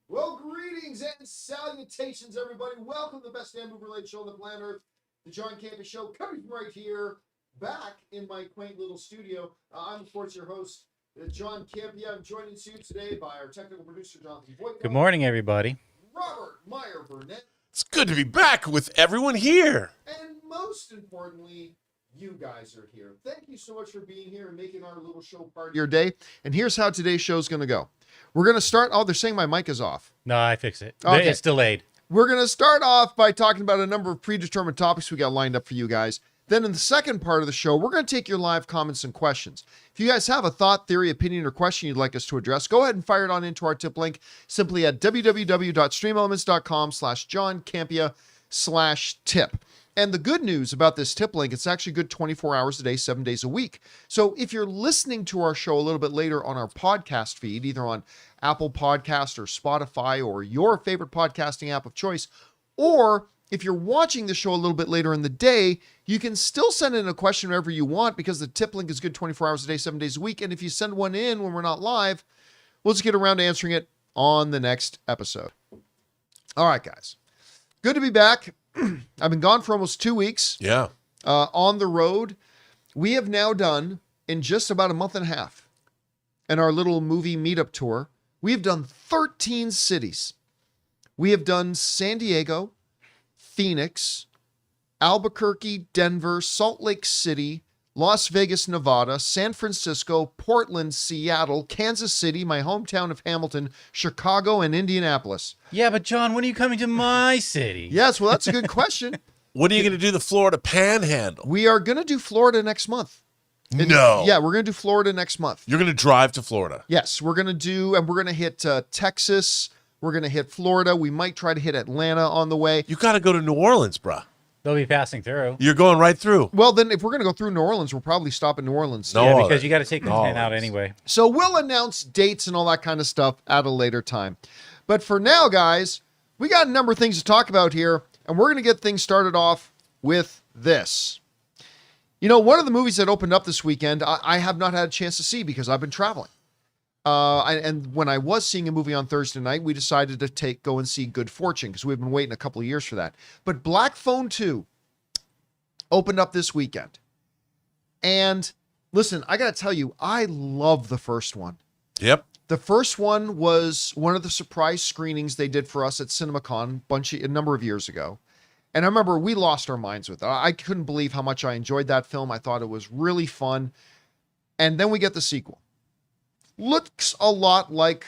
Well, greetings and salutations, everybody. Welcome to the best damn movie-related show on the planet Earth, the John Campea Show, coming from right here, back in my quaint little studio. I'm, of course, your host, John Campea. I'm joined in studio today by our technical producer, Jonathan Boyd. Good morning, everybody. Robert Meyer Burnett. It's good to be back with everyone here. And most importantly, you guys are here. Thank you so much for being here and making our little show part of your day. And here's how today's show is going to go. We're going to start. Oh, they're saying my mic is off. No, I fixed it. Okay. It's delayed. We're going to start off by talking about a number of predetermined topics we got lined up for you guys. Then in the second part of the show, we're going to take your live comments and questions. If you guys have a thought, theory, opinion, or question you'd like us to address, go ahead and fire it on into our tip link simply at www.streamelements.com/JohnCampea/tip. And the good news about this tip link, it's actually good 24 hours a day, 7 days a week. So if you're listening to our show a little bit later on our podcast feed, either on Apple Podcast or Spotify or your favorite podcasting app of choice, or if you're watching the show a little bit later in the day, you can still send in a question wherever you want because the tip link is good 24 hours a day, 7 days a week. And if you send one in when we're not live, we'll just get around to answering it on the next episode. All right, guys. Good to be back. I've been gone for almost 2 weeks. Yeah. On the road. We have now done, in just about a month and a half, in our little movie meetup tour, we have done 13 cities. We have done San Diego, Phoenix, Albuquerque, Denver, Salt Lake City, Las Vegas, Nevada, San Francisco, Portland, Seattle, Kansas City, my hometown of Hamilton, Chicago, and Indianapolis. Yeah, but John, when are you coming to my city? Yes, well, that's a good question. When are you going to do the Florida Panhandle? We are going to do Florida next month. No. Yeah, we're going to do Florida next month. You're going to drive to Florida. Yes, we're going to do, and we're going to hit Texas. We're going to hit Florida. We might try to hit Atlanta on the way. You got to go to New Orleans, bruh. They'll be passing through. You're going right through. Well, then if we're going to go through New Orleans, we'll probably stop in New Orleans. No. Yeah, other. because you got to take the No 10 out others. anyway. So we'll announce dates and all that kind of stuff at a later time. But for now, guys, we got a number of things to talk about here, and we're going to get things started off with this. You know, one of the movies that opened up this weekend, I have not had a chance to see because I've been traveling. And when I was seeing a movie on Thursday night, we decided to go and see Good Fortune because we've been waiting a couple of years for that. But Black Phone 2 opened up this weekend. And listen, I got to tell you, I love the first one. Yep. The first one was one of the surprise screenings they did for us at CinemaCon a number of years ago. And I remember we lost our minds with it. I couldn't believe how much I enjoyed that film. I thought it was really fun. And then we get the sequel. Looks a lot like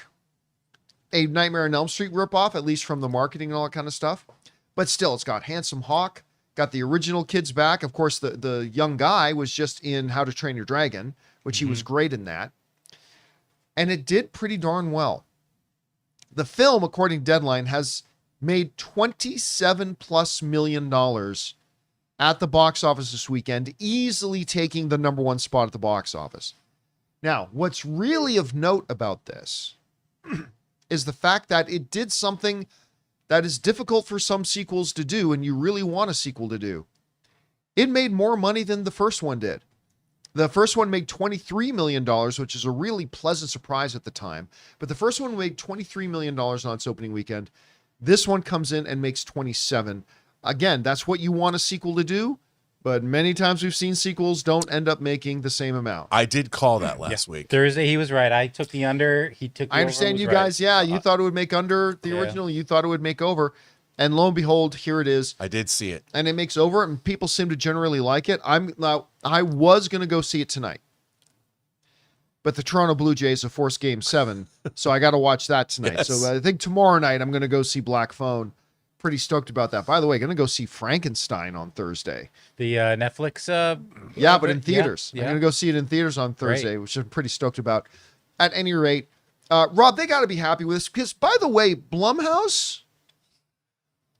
a Nightmare on Elm Street ripoff, at least from the marketing and all that kind of stuff. But still, it's got Handsome Hawk, got the original kids back. Of course, the young guy was just in How to Train Your Dragon, which he was great in that. And it did pretty darn well. The film, according to Deadline, has made $27+ million at the box office this weekend, easily taking the #1 spot at the box office. Now, what's really of note about this is the fact that it did something that is difficult for some sequels to do, and you really want a sequel to do. It made more money than the first one did. The first one made $23 million, which is a really pleasant surprise at the time. But the first one made $23 million on its opening weekend. This one comes in and makes 27. Again, that's what you want a sequel to do, but many times we've seen sequels don't end up making the same amount. I did call that last week. Thursday, he was right. I took the under. He took the I understand over, you was right. guys, yeah, you thought it would make under the original, you thought it would make over, and lo and behold, here it is. I did see it. And it makes over, and people seem to generally like it. I was going to go see it tonight, but the Toronto Blue Jays have forced Game 7, so I got to watch that tonight. Yes. So I think tomorrow night I'm going to go see Black Phone. Pretty stoked about that. By the way, going to go see Frankenstein on Thursday. The Netflix. Yeah, but in theaters. Yeah. I'm going to go see it in theaters on Thursday, which I'm pretty stoked about. At any rate, Rob, they got to be happy with this because, by the way, Blumhouse,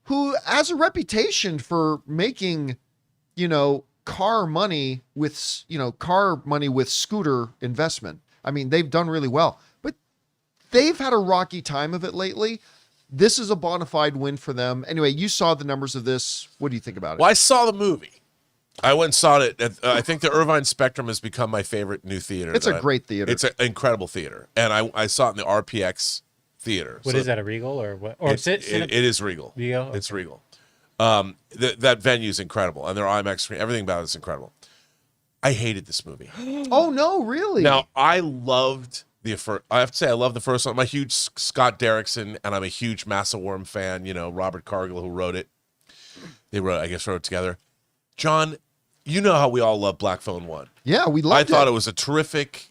who has a reputation for making, car money with scooter investment. I mean, they've done really well, but they've had a rocky time of it lately. This is a bona fide win for them. Anyway, you saw the numbers of this. What do you think about it? Well, I saw the movie. I went and saw it. I think the Irvine Spectrum has become my favorite new theater. It's a great theater. It's an incredible theater. And I saw it in the RPX theater. What is that, a Regal or what? Or It is Regal. Regal? Okay. It's Regal. That venue is incredible, and their IMAX screen, everything about it is incredible. I hated this movie. Oh no, really? Now, I loved I have to say, I love the first one. I'm a huge Scott Derrickson, and I'm a huge Massa Worm fan. You know, Robert Cargill, who wrote it. They wrote it together. John, you know how we all love Black Phone 1. Yeah, we loved it. I thought it was a terrific,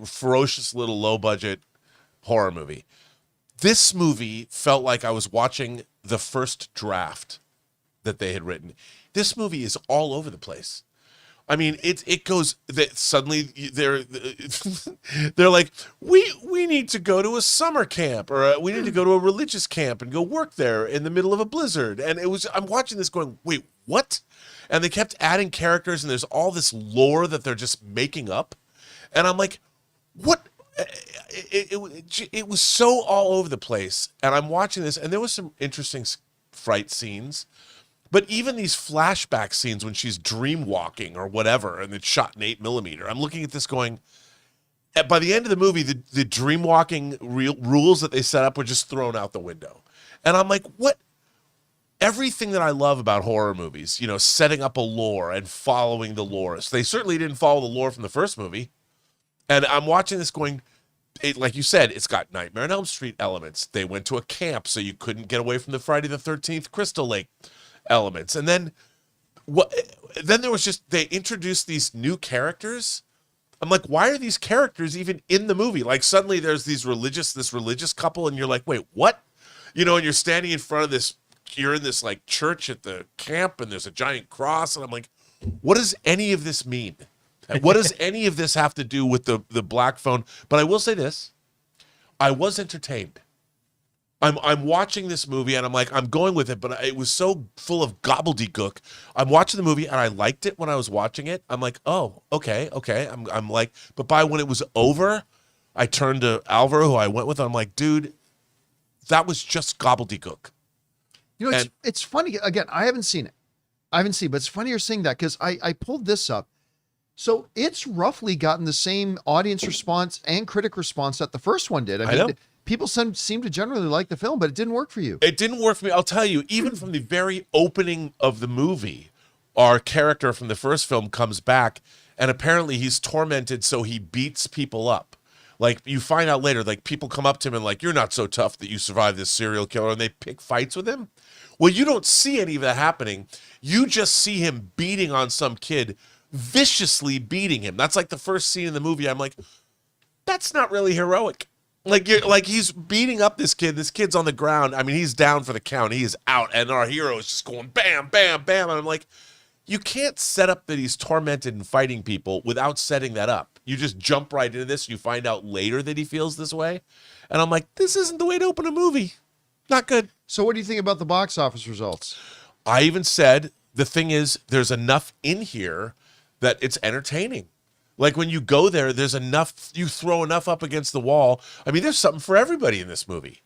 ferocious little low-budget horror movie. This movie felt like I was watching the first draft that they had written. This movie is all over the place. I mean, it goes that suddenly they're like, we need to go to a summer camp, or we need to go to a religious camp and go work there in the middle of a blizzard. And I'm watching this going, wait, what? And they kept adding characters, and there's all this lore that they're just making up. And I'm like, what? It was so all over the place. And I'm watching this, and there was some interesting fright scenes. But even these flashback scenes when she's dream walking or whatever, and it's shot in 8mm, I'm looking at this going, by the end of the movie, the dream walking rules that they set up were just thrown out the window. And I'm like, what? Everything that I love about horror movies, setting up a lore and following the lore. So they certainly didn't follow the lore from the first movie. And I'm watching this going, like you said, it's got Nightmare on Elm Street elements. They went to a camp so you couldn't get away from the Friday the 13th Crystal Lake elements. And then there was just, they introduced these new characters. I'm like, why are these characters even in the movie? Like suddenly there's this religious couple, and you're like, wait, what? And you're standing in front of this, you're in this like church at the camp, and there's a giant cross, and I'm like, what does any of this mean? What does any of this have to do with the Black Phone? But I will say this, I was entertained. I'm watching this movie, and I'm like, I'm going with it, but it was so full of gobbledygook. I'm watching the movie, and I liked it when I was watching it. I'm like, oh, okay. I'm like, but by when it was over, I turned to Alvaro, who I went with, and I'm like, dude, that was just gobbledygook. It's funny. Again, I haven't seen it. But it's funny you're saying that, because I pulled this up. So it's roughly gotten the same audience response and critic response that the first one did. I mean, people seem to generally like the film, but it didn't work for you. It didn't work for me. I'll tell you, even from the very opening of the movie, our character from the first film comes back, and apparently he's tormented, so he beats people up. Like, you find out later, like, people come up to him and like, you're not so tough that you survived this serial killer, and they pick fights with him. Well, you don't see any of that happening. You just see him beating on some kid, viciously beating him. That's like the first scene in the movie. I'm like, that's not really heroic. Like he's beating up this kid. This kid's on the ground. I mean, he's down for the count. He is out, and our hero is just going bam, bam, bam. And I'm like, you can't set up that he's tormented and fighting people without setting that up. You just jump right into this. You find out later that he feels this way, and I'm like, this isn't the way to open a movie. Not good. So what do you think about the box office results? I even said, the thing is, there's enough in here that it's entertaining. Like when you go there, there's enough, you throw enough up against the wall. I mean, there's something for everybody in this movie.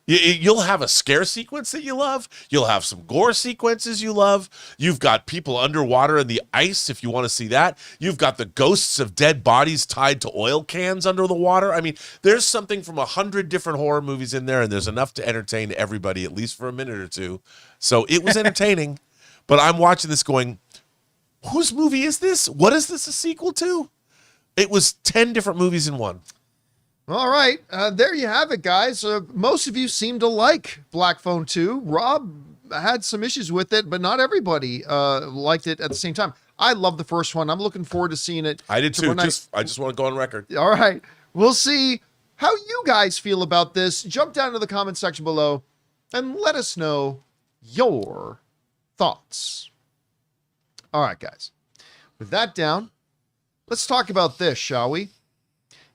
You'll have a scare sequence that you love. You'll have some gore sequences you love. You've got people underwater in the ice if you want to see that. You've got the ghosts of dead bodies tied to oil cans under the water. I mean, there's something from 100 different horror movies in there, and there's enough to entertain everybody, at least for a minute or two. So it was entertaining, but I'm watching this going, whose movie is this? What is this a sequel to? It was 10 different movies in one. All right. There you have it, guys. Most of you seem to like Black Phone 2. Rob had some issues with it, but not everybody liked it at the same time. I love the first one. I'm looking forward to seeing it. I did too. I just want to go on record. All right. We'll see how you guys feel about this. Jump down to the comment section below and let us know your thoughts. All right, guys. With that down, let's talk about this, shall we?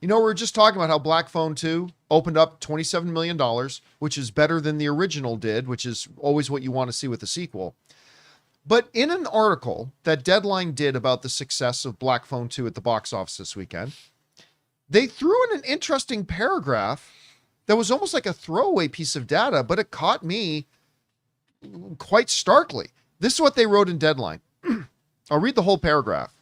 We were just talking about how Black Phone 2 opened up $27 million, which is better than the original did, which is always what you want to see with a sequel. But in an article that Deadline did about the success of Black Phone 2 at the box office this weekend, they threw in an interesting paragraph that was almost like a throwaway piece of data, but it caught me quite starkly. This is what they wrote in Deadline. I'll read the whole paragraph.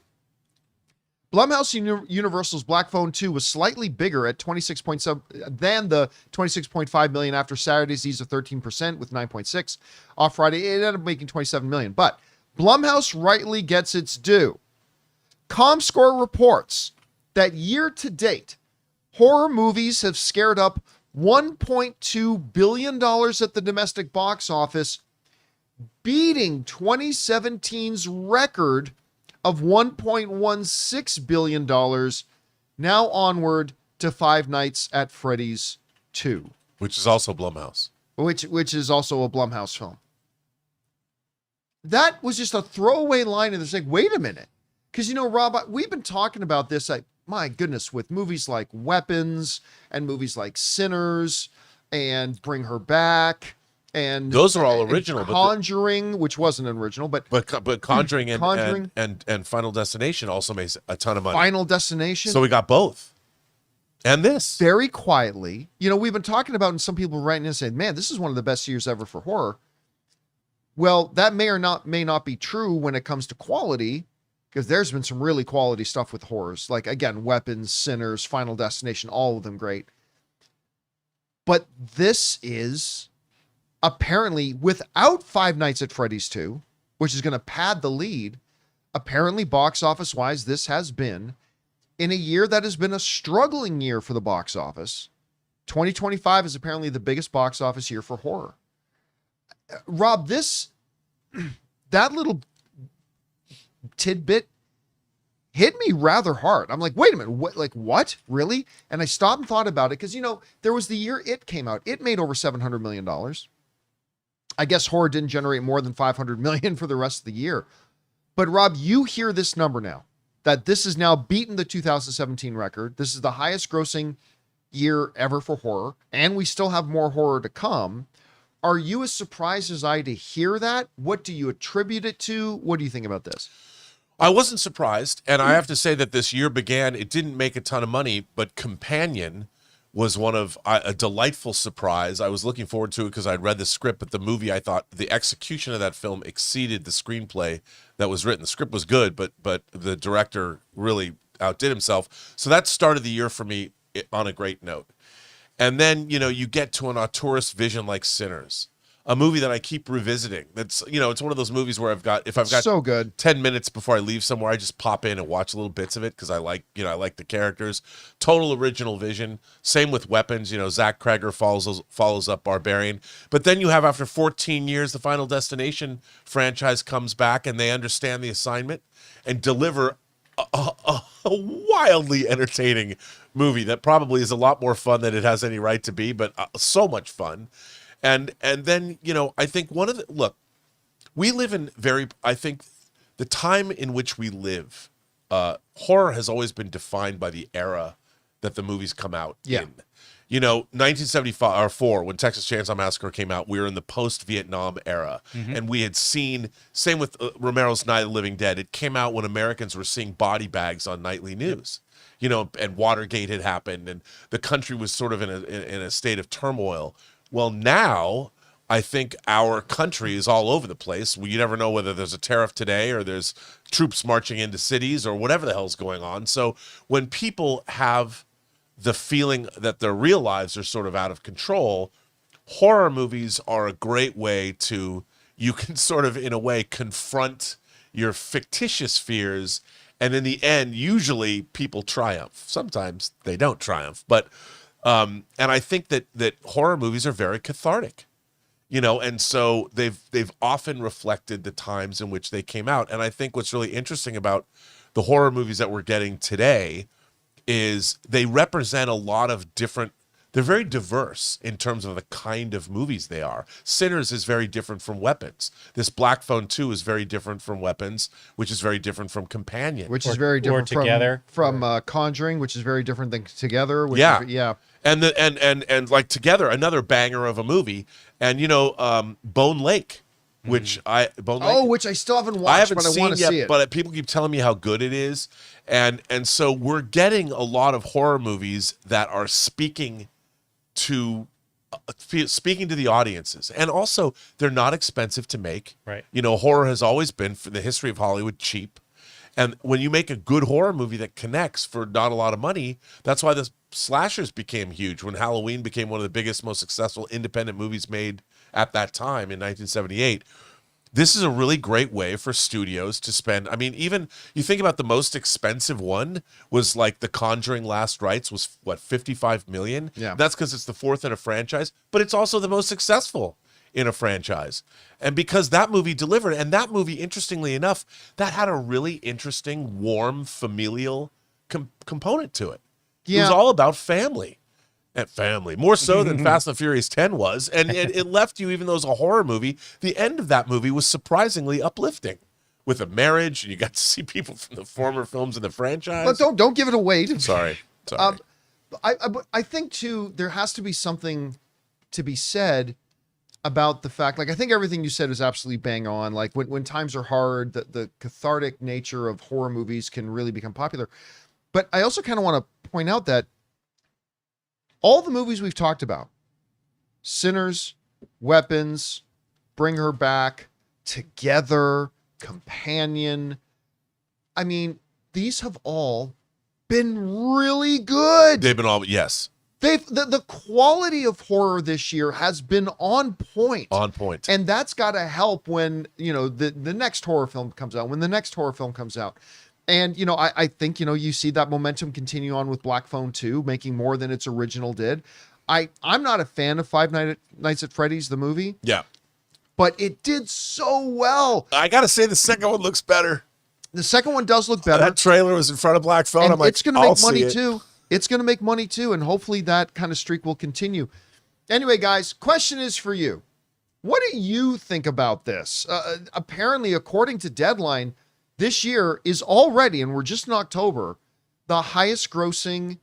Blumhouse Universal's Black Phone 2 was slightly bigger at 26.7 than the 26.5 million after Saturday's ease of 13% with 9.6 off Friday. It ended up making 27 million, but Blumhouse rightly gets its due. ComScore reports that year to date, horror movies have scared up $1.2 billion at the domestic box office, beating 2017's record of $1.16 billion, now onward to Five Nights at Freddy's 2. Which is also Blumhouse. Which is also a Blumhouse film. That was just a throwaway line, and it's like, wait a minute. Because, you know, Rob, we've been talking about this, like, my goodness, with movies like Weapons and movies like Sinners and Bring Her Back. And those are all original. Conjuring, which wasn't an original, but Conjuring and Final Destination also makes a ton of money. Final Destination. So we got both. And this. Very quietly, you know, we've been talking about, and some people writing in saying, man, this is one of the best years ever for horror. Well, that may not be true when it comes to quality, because there's been some really quality stuff with horrors. Like, again, Weapons, Sinners, Final Destination, all of them great. But this is apparently, without Five Nights at Freddy's 2, which is going to pad the lead, apparently box office wise, this has been, in a year that has been a struggling year for the box office. 2025 is apparently the biggest box office year for horror. Rob, that little tidbit hit me rather hard. I'm like, wait a minute, what? Really? And I stopped and thought about it because, you know, there was the year It came out. It made over $700 million. I guess horror didn't generate more than 500 million for the rest of the year. But Rob, you hear this number now, that this has now beaten the 2017 record. This is the highest grossing year ever for horror, and we still have more horror to come. Are you as surprised as I to hear that? What do you attribute it to? What do you think about this? I wasn't surprised, and I have to say that this year began, it didn't make a ton of money, but Companion was one of a delightful surprise. I was looking forward to it because I'd read the script, but the movie, I thought the execution of that film exceeded the screenplay that was written. The script was good, but the director really outdid himself. So that started the year for me on a great note. And then, you know, you get to an auteurist vision like Sinners, a movie that I keep revisiting. That's, you know, it's one of those movies where if I've got so good 10 minutes before I leave somewhere, I just pop in and watch little bits of it because I like the characters. Total original vision. Same with Weapons. You know, Zach Cregger follows up Barbarian. But then you have, after 14 years, the Final Destination franchise comes back and they understand the assignment and deliver a wildly entertaining movie that probably is a lot more fun than it has any right to be, but so much fun. And then, you know, I think we live in I think the time in which we live, horror has always been defined by the era that the movies come out in. You know, 1975 or 4, when Texas Chainsaw Massacre came out, we were in the post-Vietnam era. Mm-hmm. And we had seen, same with Romero's Night of the Living Dead, it came out when Americans were seeing body bags on nightly news. You know, and Watergate had happened, and the country was sort of in a state of turmoil. Well, now I think our country is all over the place. You never know whether there's a tariff today or there's troops marching into cities or whatever the hell's going on. So when people have the feeling that their real lives are sort of out of control, horror movies are a great way to, you can sort of, in a way, confront your fictitious fears. And in the end, usually people triumph. Sometimes they don't triumph. But and I think that horror movies are very cathartic, you know, and so they've often reflected the times in which they came out. And I think what's really interesting about the horror movies that we're getting today is they represent a lot of different, they're very diverse in terms of the kind of movies they are. Sinners is very different from Weapons. This Black Phone 2 is very different from Weapons, which is very different from Companion. Which is very different from Conjuring, which is very different than Together. Which is, And like Together, another banger of a movie. And, you know, Bone Lake, which which I still haven't watched, but I want to see it. But people keep telling me how good it is. And so we're getting a lot of horror movies that are speaking to the audiences, and also they're not expensive to make. Right. You know, horror has always been, for the history of Hollywood, cheap, And when you make a good horror movie that connects for not a lot of money, that's why the slashers became huge. When Halloween became one of the biggest, most successful independent movies made at that time in 1978. This is a really great way for studios to spend. I mean, even you think about the most expensive one was like The Conjuring Last Rites was what, 55 million? Yeah. That's because it's the fourth in a franchise, but it's also the most successful in a franchise. And because that movie delivered, and that movie, interestingly enough, that had a really interesting, warm, familial component to it. It was all about family. And family, more so than Fast and Furious 10 was. And it left you, even though it was a horror movie, the end of that movie was surprisingly uplifting. With a marriage, and you got to see people from the former films in the franchise. But don't give it away. Sorry. I think, too, there has to be something to be said about the fact, like, I think everything you said is absolutely bang on. Like, when times are hard, the cathartic nature of horror movies can really become popular. But I also kind of want to point out that all the movies we've talked about, Sinners, Weapons, Bring Her Back, Together, Companion, I mean, these have all been really good. They've been all, yes. The quality of horror this year has been on point. On point. And that's got to help when, the next horror film comes out, when the next horror film comes out. And, I think, you see that momentum continue on with Black Phone 2, making more than its original did. I'm not a fan of Five Nights at Freddy's, the movie. Yeah. But it did so well. I got to say, the second one looks better. The second one does look better. That trailer was in front of Black Phone. And I'm like, it's going to make money too. It's going to make money too. And hopefully that kind of streak will continue. Anyway, guys, question is for you. What do you think about this? Apparently, according to Deadline, this year is already, and we're just in October, the highest grossing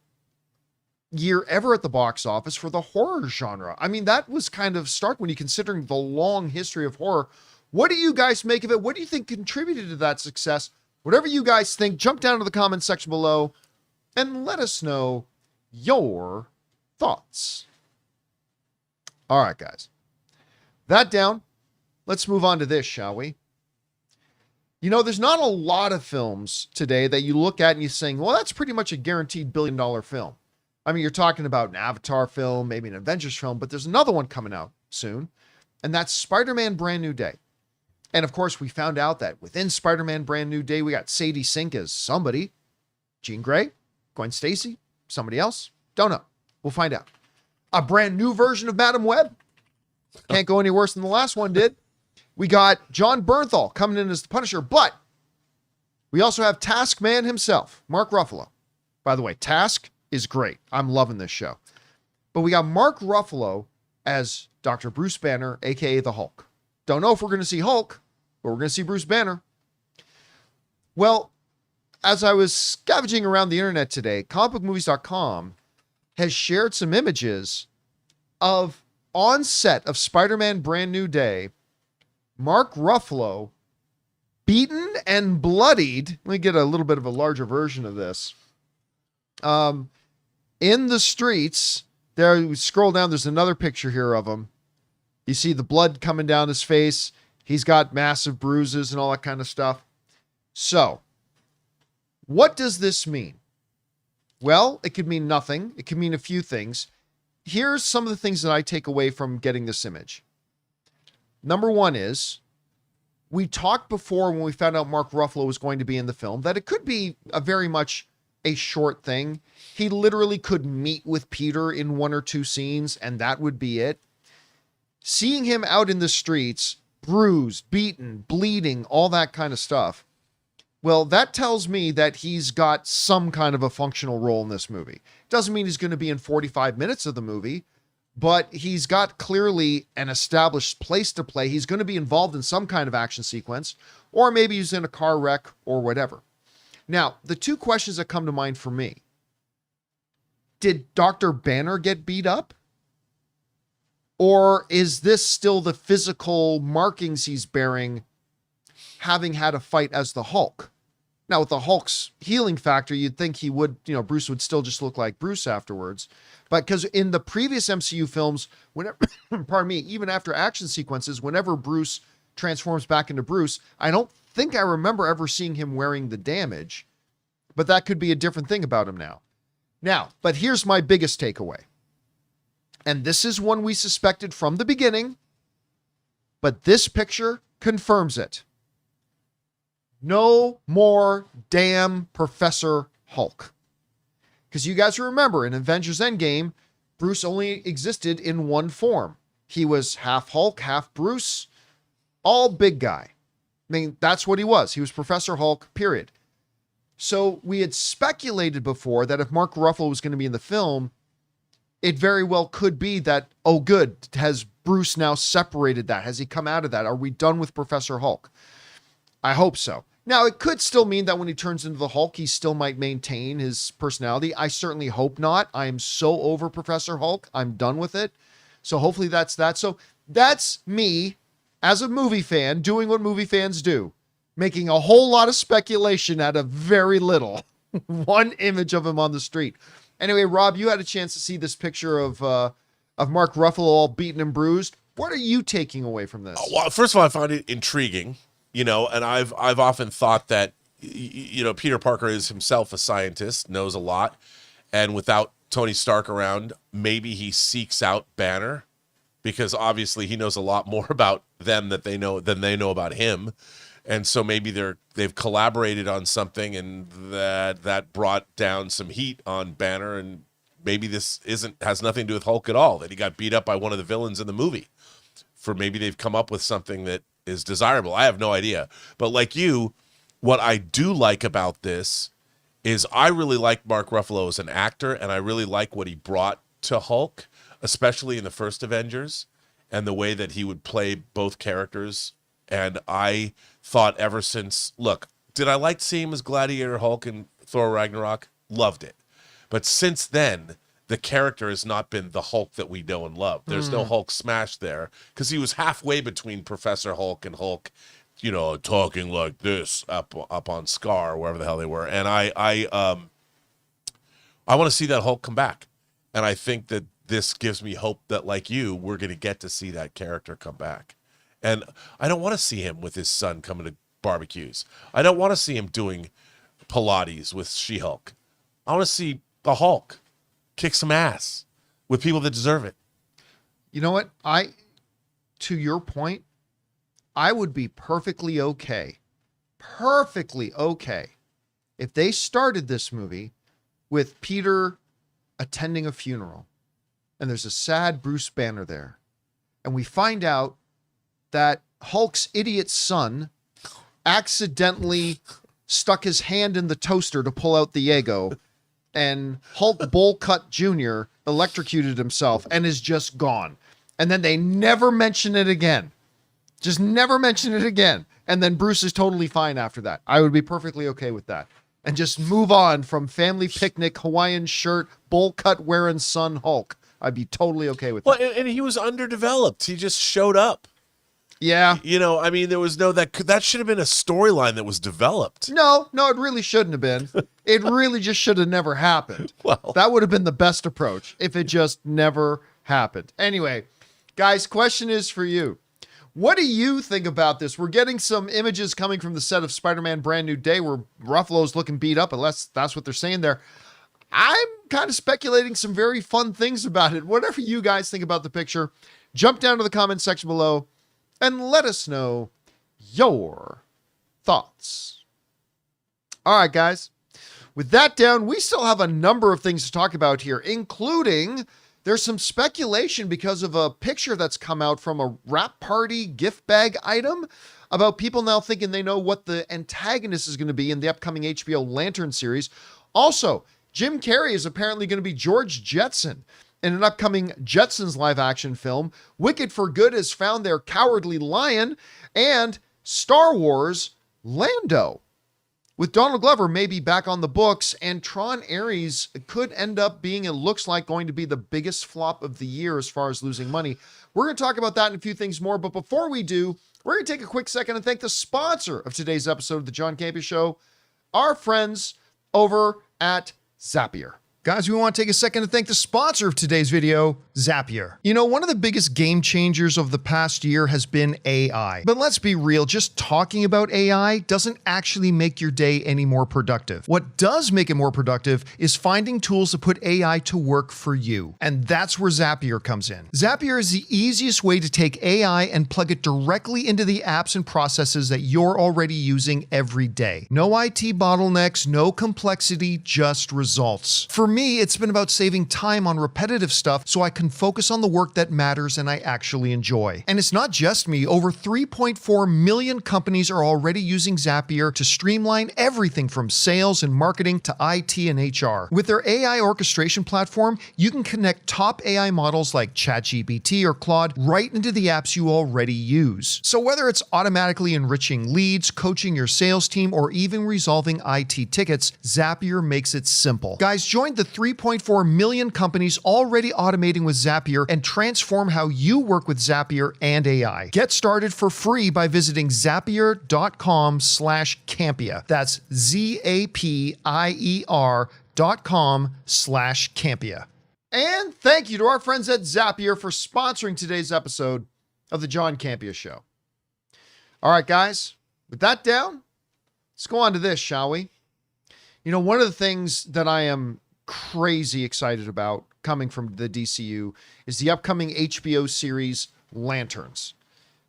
year ever at the box office for the horror genre. I mean, that was kind of stark when you considering the long history of horror. What do you guys make of it? What do you think contributed to that success? Whatever you guys think, jump down to the comment section below and let us know your thoughts. All right, guys. That down. Let's move on to this, shall we? There's not a lot of films today that you look at and you're saying, well, that's pretty much a guaranteed $1 billion film. I mean, you're talking about an Avatar film, maybe an Avengers film, but there's another one coming out soon, and that's Spider-Man Brand New Day. And of course, we found out that within Spider-Man Brand New Day, we got Sadie Sink as somebody. Jean Grey, Gwen Stacy, somebody else. Don't know. We'll find out. A brand new version of Madam Web. Can't go any worse than the last one did. We got John Bernthal coming in as the Punisher, but we also have Task Man himself, Mark Ruffalo. By the way, Task is great. I'm loving this show. But we got Mark Ruffalo as Dr. Bruce Banner, a.k.a. the Hulk. Don't know if we're going to see Hulk, but we're going to see Bruce Banner. Well, as I was scavenging around the internet today, comicbookmovies.com has shared some images of on set of Spider-Man Brand New Day, Mark Ruffalo beaten and bloodied. Let me get a little bit of a larger version of this. In the streets, there, we scroll down, there's another picture here of him. You see the blood coming down his face. He's got massive bruises and all that kind of stuff. So, what does this mean? Well, it could mean nothing. It could mean a few things. Here's some of the things that I take away from getting this image. Number one is, we talked before when we found out Mark Ruffalo was going to be in the film that it could be a very much a short thing. He literally could meet with Peter in one or two scenes and that would be it. Seeing him out in the streets, bruised, beaten, bleeding, all that kind of stuff. Well, that tells me that he's got some kind of a functional role in this movie. Doesn't mean he's going to be in 45 minutes of the movie, but he's got clearly an established place to play. He's going to be involved in some kind of action sequence, or maybe he's in a car wreck or whatever. Now, the two questions that come to mind for me. Did Dr. Banner get beat up? Or is this still the physical markings he's bearing, having had a fight as the Hulk? Now, with the Hulk's healing factor, you'd think he would, Bruce would still just look like Bruce afterwards. But because in the previous MCU films, whenever, pardon me, even after action sequences, whenever Bruce transforms back into Bruce, I don't think I remember ever seeing him wearing the damage, but that could be a different thing about him now. Now, but here's my biggest takeaway. And this is one we suspected from the beginning, but this picture confirms it. No more damn Professor Hulk. Because you guys remember in Avengers Endgame, Bruce only existed in one form. He was half Hulk, half Bruce, all big guy. I mean, that's what he was. He was Professor Hulk, period. So we had speculated before that if Mark Ruffalo was going to be in the film, it very well could be that, oh good, has Bruce now separated that? Has he come out of that? Are we done with Professor Hulk? I hope so. Now, it could still mean that when he turns into the Hulk, he still might maintain his personality. I certainly hope not. I am so over Professor Hulk. I'm done with it. So hopefully that's that. So that's me as a movie fan doing what movie fans do, making a whole lot of speculation out of very little. One image of him on the street. Anyway, Rob, you had a chance to see this picture of Mark Ruffalo all beaten and bruised. What are you taking away from this? Well, first of all, I find it intriguing, and I've often thought that, Peter Parker is himself a scientist, knows a lot, and without Tony Stark around, maybe he seeks out Banner, because obviously he knows a lot more about them than they know about him. And so maybe they've collaborated on something, and that brought down some heat on Banner, and maybe this has nothing to do with Hulk at all, that he got beat up by one of the villains in the movie. For maybe they've come up with something that is desirable. I have no idea. But like you, what I do like about this is I really like Mark Ruffalo as an actor, and I really like what he brought to Hulk, especially in the first Avengers, and the way that he would play both characters. And I thought ever since, look, did I like seeing him as Gladiator Hulk in Thor Ragnarok? Loved it. But since then, the character has not been the Hulk that we know and love. There's no Hulk smash there, because he was halfway between Professor Hulk and Hulk, talking like this up on Scar, wherever the hell they were. And I want to see that Hulk come back. And I think that this gives me hope that, like you, we're going to get to see that character come back. And I don't want to see him with his son coming to barbecues. I don't want to see him doing Pilates with She-Hulk. I want to see the Hulk kick some ass with people that deserve it. You know what? To your point, I would be perfectly okay if they started this movie with Peter attending a funeral and there's a sad Bruce Banner there, and we find out that Hulk's idiot son accidentally stuck his hand in the toaster to pull out the Eggo, and Hulk Bowl-Cut Jr. electrocuted himself and is just gone. And then they never mention it again. Just never mention it again. And then Bruce is totally fine after that. I would be perfectly okay with that. And just move on from family picnic, Hawaiian shirt, bowl-cut wearing son Hulk. I'd be totally okay with that. Well, and he was underdeveloped. He just showed up. Yeah. There was that should have been a storyline that was developed. No, it really shouldn't have been. It really just should have never happened. Well, that would have been the best approach if it just never happened. Anyway, guys, question is for you. What do you think about this? We're getting some images coming from the set of Spider-Man Brand New Day where Ruffalo's looking beat up, unless that's what they're saying there. I'm kind of speculating some very fun things about it. Whatever you guys think about the picture, jump down to the comment section below and let us know your thoughts. All right, guys. With that down, we still have a number of things to talk about here, including there's some speculation because of a picture that's come out from a wrap party gift bag item about people now thinking they know what the antagonist is going to be in the upcoming HBO Lantern series. Also, Jim Carrey is apparently going to be George Jetson in an upcoming Jetsons live action film. Wicked for Good has found their cowardly lion, and Star Wars Lando with Donald Glover maybe back on the books, and Tron Ares could end up being, it looks like, going to be the biggest flop of the year as far as losing money. We're going to talk about that and a few things more, but before we do, we're going to take a quick second and thank the sponsor of today's episode of the John Campea Show, our friends over at Zapier. Guys, we want to take a second to thank the sponsor of today's video, Zapier. You know, one of the biggest game changers of the past year has been AI. But let's be real, just talking about AI doesn't actually make your day any more productive. What does make it more productive is finding tools to put AI to work for you. And that's where Zapier comes in. Zapier is the easiest way to take AI and plug it directly into the apps and processes that you're already using every day. No IT bottlenecks, no complexity, just results. For me, it's been about saving time on repetitive stuff so I can focus on the work that matters and I actually enjoy. And it's not just me. Over 3.4 million companies are already using Zapier to streamline everything from sales and marketing to IT and HR. With their AI orchestration platform, you can connect top AI models like ChatGPT or Claude right into the apps you already use. So whether it's automatically enriching leads, coaching your sales team, or even resolving IT tickets, Zapier makes it simple. Guys, join the 3.4 million companies already automating with Zapier and transform how you work with Zapier and AI. Get started for free by visiting zapier.com/Campea. That's ZAPIER.com/Campea. And thank you to our friends at Zapier for sponsoring today's episode of the John Campea Show. All right, guys, with that down, let's go on to this, shall we? You know, one of the things that I am crazy excited about coming from the DCU is the upcoming HBO series Lanterns.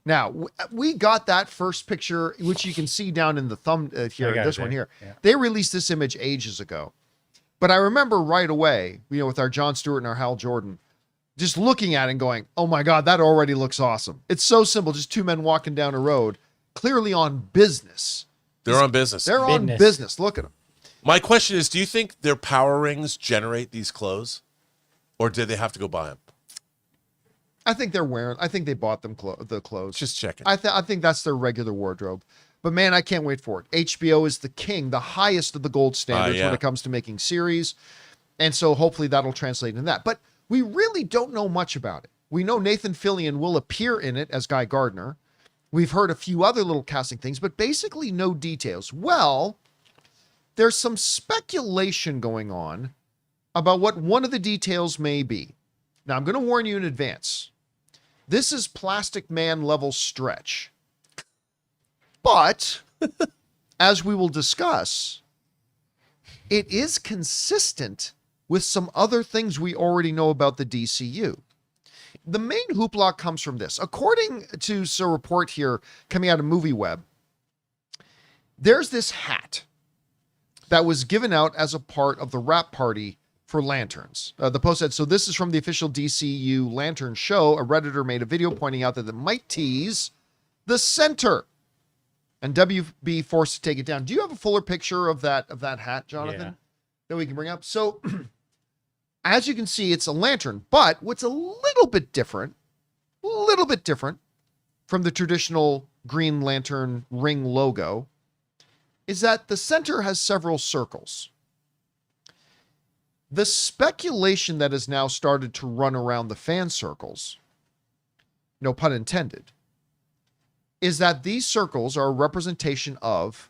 Now, we got that first picture, which you can see down in the thumb here, this one here. Yeah. They released this image ages ago. But I remember right away, you know, with our Jon Stewart and our Hal Jordan, just looking at it and going, oh my God, that already looks awesome. It's so simple, just two men walking down a road, clearly on business. They're on business. They're on business. Look at them. My question is, do you think their power rings generate these clothes? Or did they have to go buy them? I think they're wearing, I think they bought them the clothes. Just checking. I think that's their regular wardrobe. But man, I can't wait for it. HBO is the king, the highest of the gold standards when it comes to making series. And so hopefully that'll translate into that. But we really don't know much about it. We know Nathan Fillion will appear in it as Guy Gardner. We've heard a few other little casting things, but basically no details. Well, there's some speculation going on about what one of the details may be. Now, I'm going to warn you in advance. This is Plastic Man level stretch. But, as we will discuss, it is consistent with some other things we already know about the DCU. The main hoopla comes from this. According to a report here coming out of MovieWeb, there's this hat that was given out as a part of the wrap party for Lanterns. The post said, so this is from the official DCU Lantern show. A Redditor made a video pointing out that it might tease the center. And WB forced to take it down. Do you have a fuller picture of that hat, Jonathan, that we can bring up? So, as you can see, it's a lantern. But what's a little bit different from the traditional Green Lantern ring logo, is that the center has several circles. The speculation that has now started to run around the fan circles, no pun intended, is that these circles are a representation of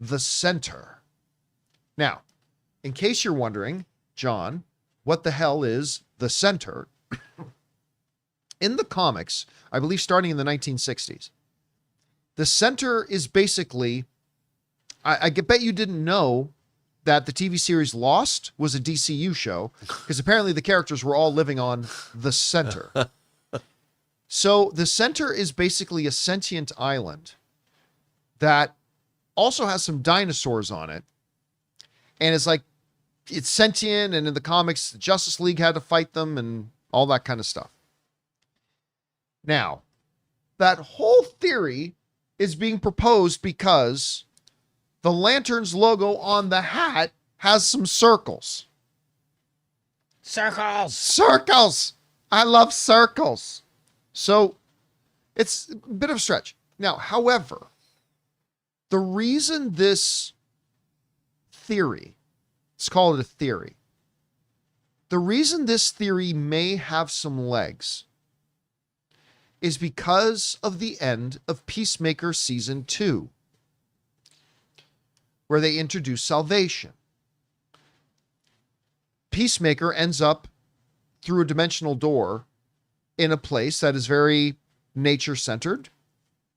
the center. Now, in case you're wondering, John, what the hell is the center? In the comics, I believe starting in the 1960s, the center is basically, I bet you didn't know that the TV series Lost was a DCU show, because apparently the characters were all living on the center. So the center is basically a sentient island that also has some dinosaurs on it. And it's like, it's sentient, and in the comics, the Justice League had to fight them and all that kind of stuff. Now, that whole theory is being proposed because the Lantern's logo on the hat has some circles. Circles! Circles! I love circles. So it's a bit of a stretch. Now, however, the reason this theory, let's call it a theory, the reason this theory may have some legs is because of the end of Peacemaker Season 2, where they introduce salvation. Peacemaker ends up through a dimensional door in a place that is very nature-centered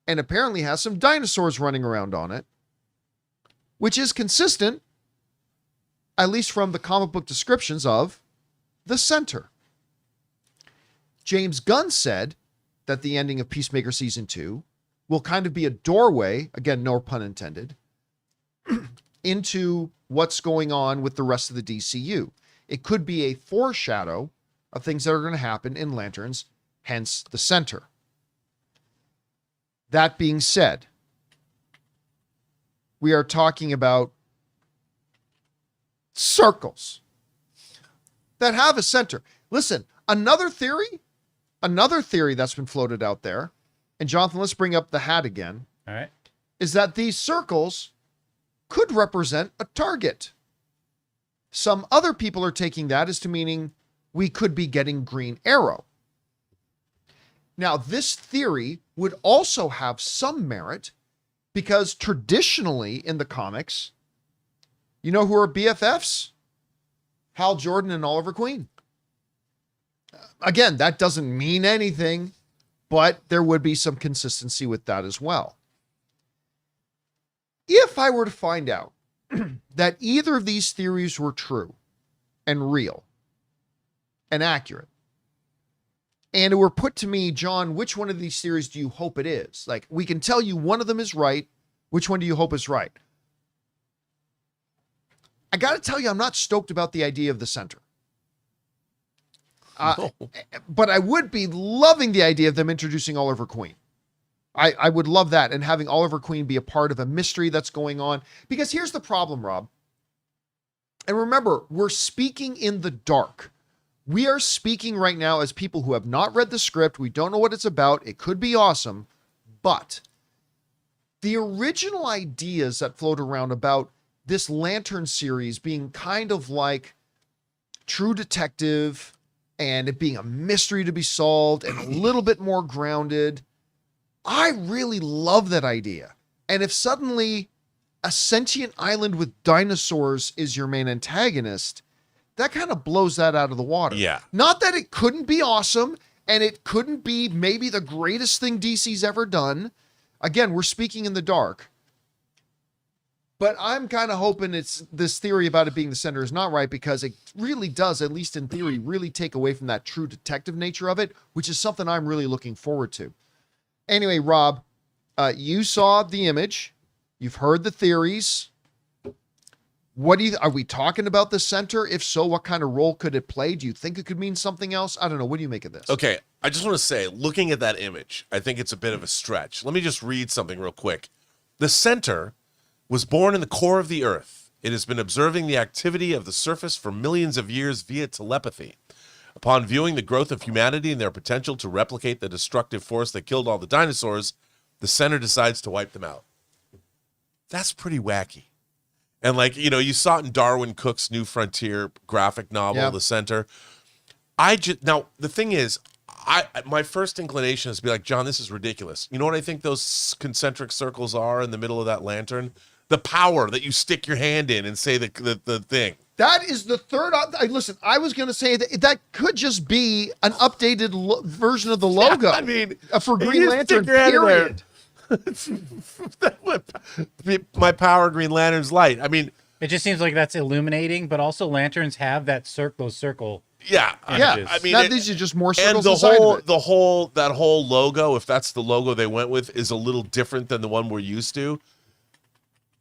and apparently has some dinosaurs running around on it, which is consistent, at least from the comic book descriptions of the center. James Gunn said that the ending of Peacemaker Season 2 will kind of be a doorway, again, no pun intended, into what's going on with the rest of the DCU. It could be a foreshadow of things that are going to happen in Lanterns, hence the center. That being said, we are talking about circles that have a center. Listen, another theory that's been floated out there, and Jonathan, let's bring up the hat again. All right. Is that these circles could represent a target. Some other people are taking that as to meaning we could be getting Green Arrow. Now, this theory would also have some merit because traditionally in the comics, you know who are BFFs? Hal Jordan and Oliver Queen. Again, that doesn't mean anything, but there would be some consistency with that as well. If I were to find out that either of these theories were true and real and accurate, and it were put to me, John, which one of these theories do you hope it is? Like, we can tell you one of them is right. Which one do you hope is right? I got to tell you, I'm not stoked about the idea of the center. No. But I would be loving the idea of them introducing Oliver Queen. I would love that, and having Oliver Queen be a part of a mystery that's going on. Because here's the problem, Rob. And remember, we're speaking in the dark. We are speaking right now as people who have not read the script. We don't know what it's about. It could be awesome. But the original ideas that float around about this Lantern series being kind of like True Detective and it being a mystery to be solved and a little bit more grounded, I really love that idea. And if suddenly a sentient island with dinosaurs is your main antagonist, that kind of blows that out of the water. Yeah. Not that it couldn't be awesome and it couldn't be maybe the greatest thing DC's ever done. Again, we're speaking in the dark. But I'm kind of hoping it's this theory about it being the center is not right, because it really does, at least in theory, really take away from that true detective nature of it, which is something I'm really looking forward to. Anyway, Rob, you saw the image. You've heard the theories. What do you, are we talking about the center? If so, what kind of role could it play? Do you think it could mean something else? I don't know. What do you make of this? Okay, I just want to say, looking at that image, I think it's a bit of a stretch. Let me just read something real quick. The center was born in the core of the earth. It has been observing the activity of the surface for millions of years via telepathy. Upon viewing the growth of humanity and their potential to replicate the destructive force that killed all the dinosaurs, the center decides to wipe them out. That's pretty wacky. And like, you know, you saw it in Darwin Cook's New Frontier graphic novel, Yeah. The Center. Now, the thing is, my first inclination is to be like, John, this is ridiculous. You know what I think those concentric circles are in the middle of that lantern? The power that you stick your hand in and say the thing. That is the third. Listen, I was going to say that could just be an updated version of the logo. I mean, for you Green just Lantern, stick your hand in there. period. My power, Green Lantern's light. I mean, It just seems like that's illuminating, but also lanterns have that circle. yeah, Images. I mean, Now, these are just more circles and inside of it. that whole logo, if that's the logo they went with, is a little different than the one we're used to.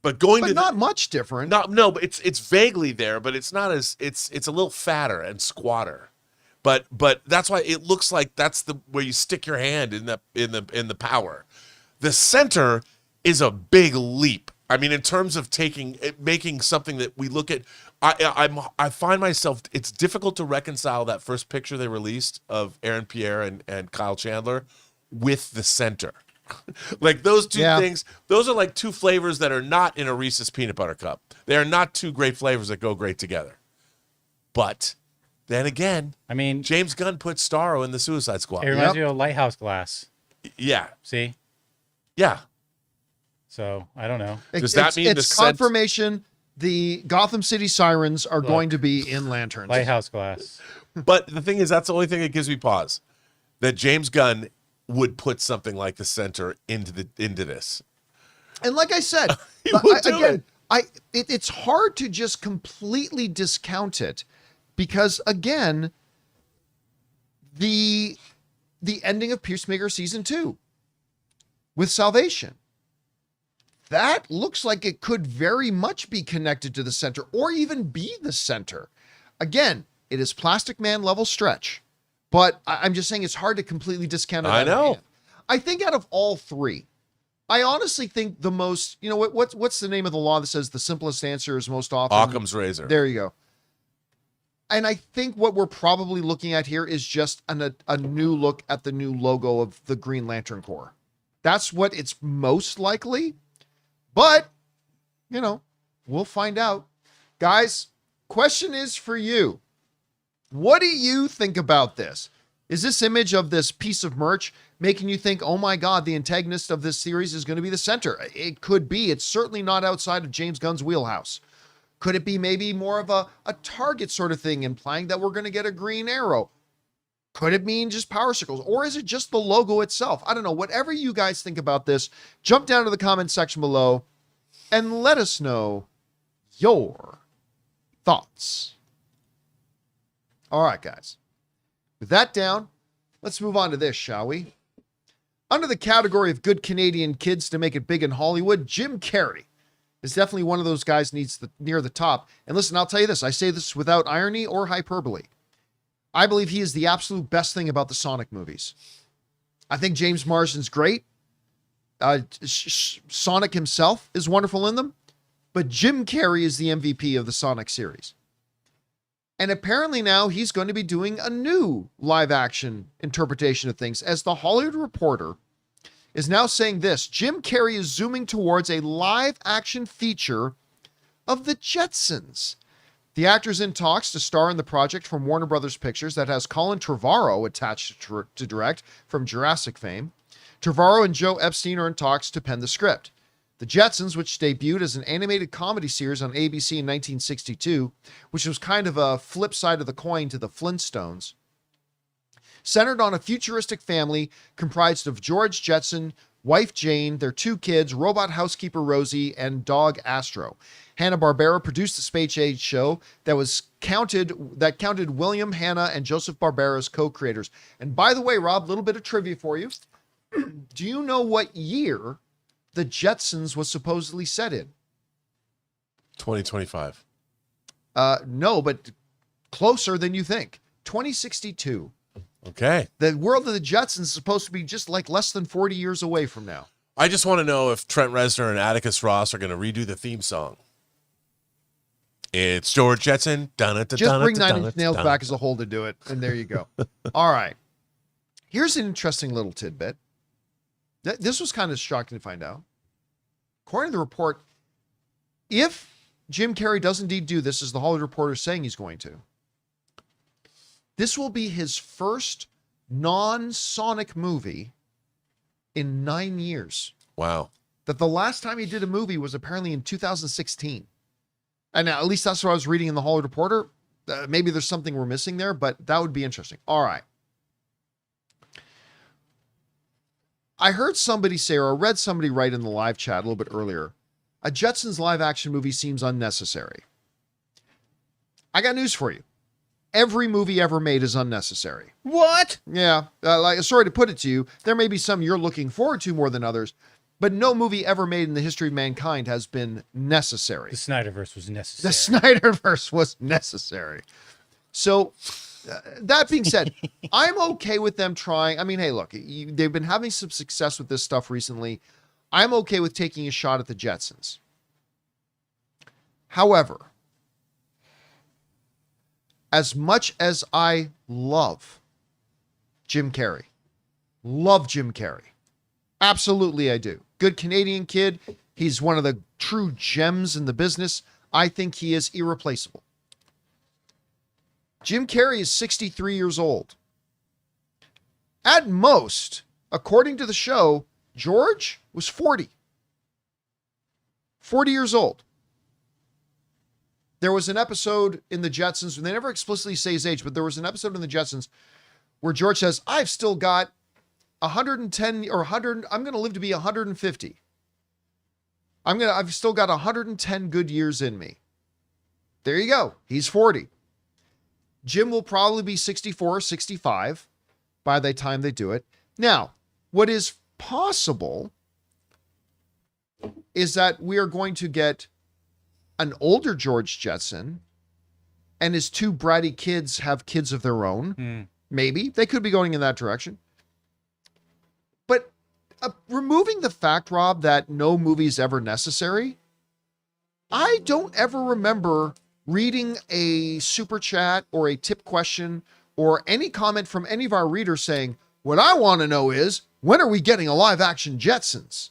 But not much different. No, but it's vaguely there, but it's not as it's a little fatter and squatter. But that's why it looks like that's the where you stick your hand in the power. The center is a big leap. I mean, in terms of making something that we look at, I find myself, it's difficult to reconcile that first picture they released of Aaron Pierre and Kyle Chandler with the center. Like those two things, those are like two flavors that are not in a Reese's peanut butter cup. They are not two great flavors that go great together. But then again, I mean, James Gunn put Starro in the Suicide Squad. it reminds me of Lighthouse Glass. Yeah. See? Yeah. So, I don't know. Does that mean it's confirmation the Gotham City Sirens are going to be in Lanterns? Lighthouse Glass. But the thing is, that's the only thing that gives me pause. That James Gunn would put something like the center into this. And like I said, He would do again, it. it's hard to just completely discount it because, again, the ending of Peacemaker season 2 with Salvation, that looks like it could very much be connected to the center or even be the center. Again, it is Plastic Man level stretch, but I'm just saying it's hard to completely discount it. I know. I think out of all three, I honestly think the most, what's the name of the law that says the simplest answer is most often Occam's razor. There you go. And I think what we're probably looking at here is just a new look at the new logo of the Green Lantern Corps. That's what it's most likely. But, we'll find out. Guys, question is for you. What do you think about this? Is this image of this piece of merch making you think, oh my God, the antagonist of this series is going to be the center? It could be. It's certainly not outside of James Gunn's wheelhouse. Could it be maybe more of a Target sort of thing, implying that we're going to get a Green Arrow? Could it mean just power circles? Or is it just the logo itself? I don't know. Whatever you guys think about this, jump down to the comment section below and let us know your thoughts. All right, guys. With that down, let's move on to this, shall we? Under the category of good Canadian kids to make it big in Hollywood, Jim Carrey is definitely one of those guys near the top. And listen, I'll tell you this. I say this without irony or hyperbole. I believe he is the absolute best thing about the Sonic movies. I think James Marsden's great. Sonic himself is wonderful in them. But Jim Carrey is the MVP of the Sonic series. And apparently now he's going to be doing a new live-action interpretation of things, as The Hollywood Reporter is now saying this: Jim Carrey is zooming towards a live-action feature of the Jetsons. The actor's in talks to star in the project from Warner Brothers Pictures that has Colin Trevorrow attached to direct from Jurassic fame. Trevorrow and Joe Epstein are in talks to pen the script. The Jetsons, which debuted as an animated comedy series on ABC in 1962, which was kind of a flip side of the coin to the Flintstones, centered on a futuristic family comprised of George Jetson, wife Jane, their 2 kids, robot housekeeper Rosie, and dog Astro. Hanna-Barbera produced the Space Age show that counted William Hanna and Joseph Barbera as co-creators. And by the way, Rob, a little bit of trivia for you. Do you know what year the Jetsons was supposedly set in? 2025. No, but closer than you think. 2062. Okay. The world of the Jetsons is supposed to be just like less than 40 years away from now. I just want to know if Trent Reznor and Atticus Ross are going to redo the theme song. It's George Jetson. Just bring Nine Inch Nails back as a whole to do it, and there you go. All right. Here's an interesting little tidbit. This was kind of shocking to find out. According to the report, if Jim Carrey does indeed do this, as the Hollywood Reporter is saying he's going to, this will be his first non-Sonic movie in 9 years. Wow. That the last time he did a movie was apparently in 2016. And at least that's what I was reading in the Hollywood Reporter. Maybe there's something we're missing there, but that would be interesting. All right. I heard somebody say, or I read somebody write in the live chat a little bit earlier, a Jetsons live action movie seems unnecessary. I got news for you. Every movie ever made is unnecessary. What? Yeah. Sorry to put it to you. There may be some you're looking forward to more than others, but no movie ever made in the history of mankind has been necessary. The Snyderverse was necessary. The Snyderverse was necessary. So that being said, I'm okay with them trying. I mean, hey, look, they've been having some success with this stuff recently. I'm okay with taking a shot at the Jetsons. However, as much as I love Jim Carrey, absolutely I do. Good Canadian kid. He's one of the true gems in the business. I think he is irreplaceable. Jim Carrey is 63 years old. At most, according to the show, George was 40. 40 years old. There was an episode in the Jetsons, and they never explicitly say his age, but there was an episode in the Jetsons where George says, I've still got 110 or 100. I'm going to live to be 150. I've still got 110 good years in me. There you go. He's 40. Jim will probably be 64 or 65 by the time they do it. Now, what is possible is that we are going to get an older George Jetson, and his two bratty kids have kids of their own. Maybe they could be going in that direction. But removing the fact, Rob, that no movie is ever necessary, I don't ever remember reading a super chat or a tip question or any comment from any of our readers saying, what I want to know is, when are we getting a live action Jetsons?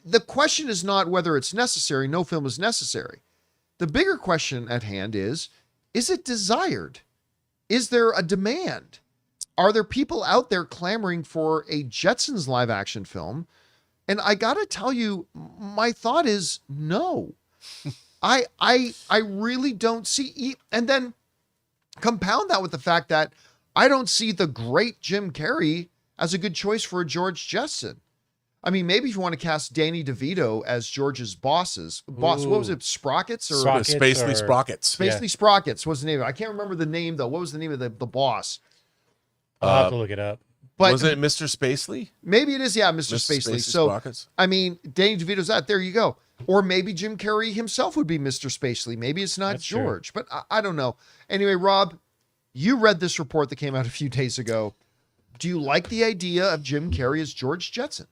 The question is not whether it's necessary. No film is necessary. The bigger question at hand is it desired? Is there a demand? Are there people out there clamoring for a Jetsons live action film? And I got to tell you, my thought is no. I really don't see. And then compound that with the fact that I don't see the great Jim Carrey as a good choice for a George Jetson. I mean, maybe if you want to cast Danny DeVito as George's boss, what was it? Sprockets or Spacely Sprockets. Spacely Sprockets was the name of it. I can't remember the name though. What was the name of the boss? I'll have to look it up. But was it Mr. Spacely? Maybe it is, yeah, Mr. Spacely. So, Sprockets? I mean, Danny DeVito's that. There you go. Or maybe Jim Carrey himself would be Mr. Spacely. Maybe it's not That's George, but I don't know. Anyway, Rob, you read this report that came out a few days ago. Do you like the idea of Jim Carrey as George Jetson?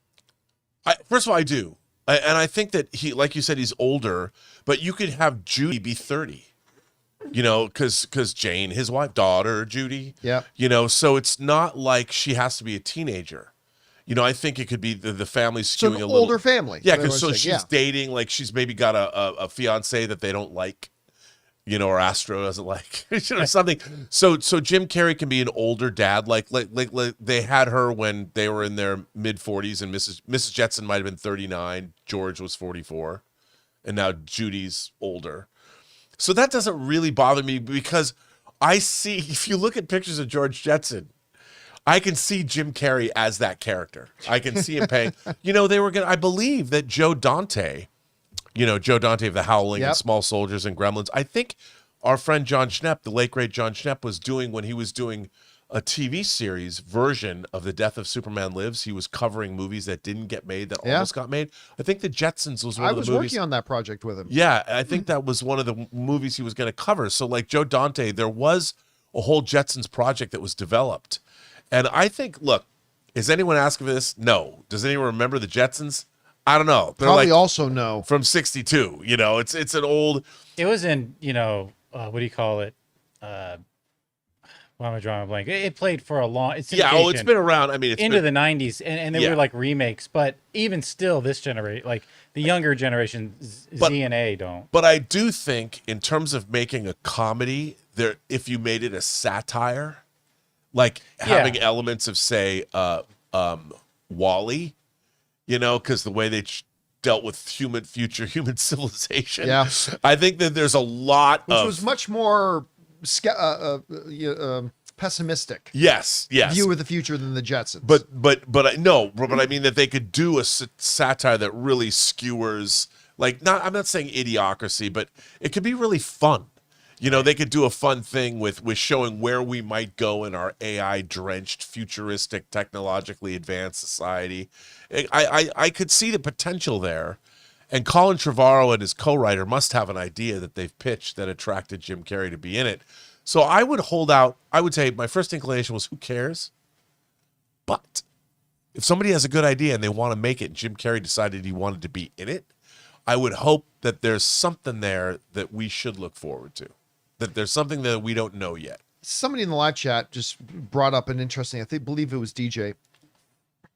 First of all, I do. And I think that he, like you said, he's older, but you could have Judy be 30, you know, because Jane, his wife, daughter, Judy, yeah, you know, so it's not like she has to be a teenager. You know, I think it could be the family skewing so a little. older family. Yeah, because she's dating, like she's maybe got a fiance that they don't like, you know, or Astro doesn't like, you know, something. So Jim Carrey can be an older dad, like they had her when they were in their mid 40s, and Mrs. Jetson might have been 39, George was 44, and now Judy's older. So that doesn't really bother me because I see, if you look at pictures of George Jetson, I can see Jim Carrey as that character. I can see him paying. You know, I believe that Joe Dante, you know, Joe Dante of The Howling and Small Soldiers and Gremlins, I think our friend John Schnepp, the late great John Schnepp, was doing, when he was doing a TV series version of The Death of Superman Lives, he was covering movies that didn't get made, that almost got made. I think The Jetsons was one of the movies. I was working on that project with him. Yeah, I think that was one of the movies he was going to cover. So like Joe Dante, there was a whole Jetsons project that was developed. And I think, look, is anyone asking for this? No. Does anyone remember the Jetsons? I don't know. They're Probably like also no. from 62. You know, it's an old. It was in, you know, what do you call it? Why am I drawing a blank? It played for a long. It's it's been around. I mean, it's into the 90s, and they were like remakes. But even still, this generation, like the younger generation, Z and A don't. But I do think, in terms of making a comedy, if you made it a satire, like having elements of, say, Wall-E, you know, because the way they dealt with future human civilization. Yeah, I think that there's a lot which was much more pessimistic. Yes. View of the future than the Jetsons. But I mean that they could do a satire that really skewers, like, I'm not saying Idiocracy, but it could be really fun. You know, they could do a fun thing with showing where we might go in our AI-drenched, futuristic, technologically advanced society. I could see the potential there. And Colin Trevorrow and his co-writer must have an idea that they've pitched that attracted Jim Carrey to be in it. So I would hold out. I would say my first inclination was, who cares? But if somebody has a good idea and they want to make it, and Jim Carrey decided he wanted to be in it, I would hope that there's something there that we should look forward to. That there's something that we don't know yet. Somebody in the live chat just brought up an interesting, believe it was DJ,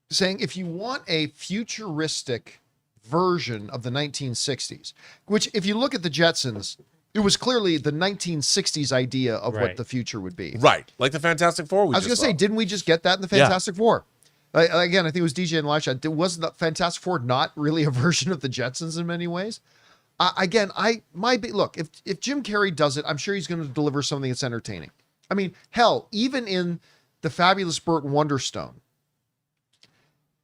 saying if you want a futuristic version of the 1960s, which if you look at the Jetsons, it was clearly the 1960s idea of what the future would be. Right. Like the Fantastic Four. I was going to say, didn't we just get that in the Fantastic Four? Again, I think it was DJ in the live chat. Wasn't the Fantastic Four not really a version of the Jetsons in many ways? Look, if Jim Carrey does it, I'm sure he's going to deliver something that's entertaining. I mean, hell, even in The Fabulous Burt Wonderstone,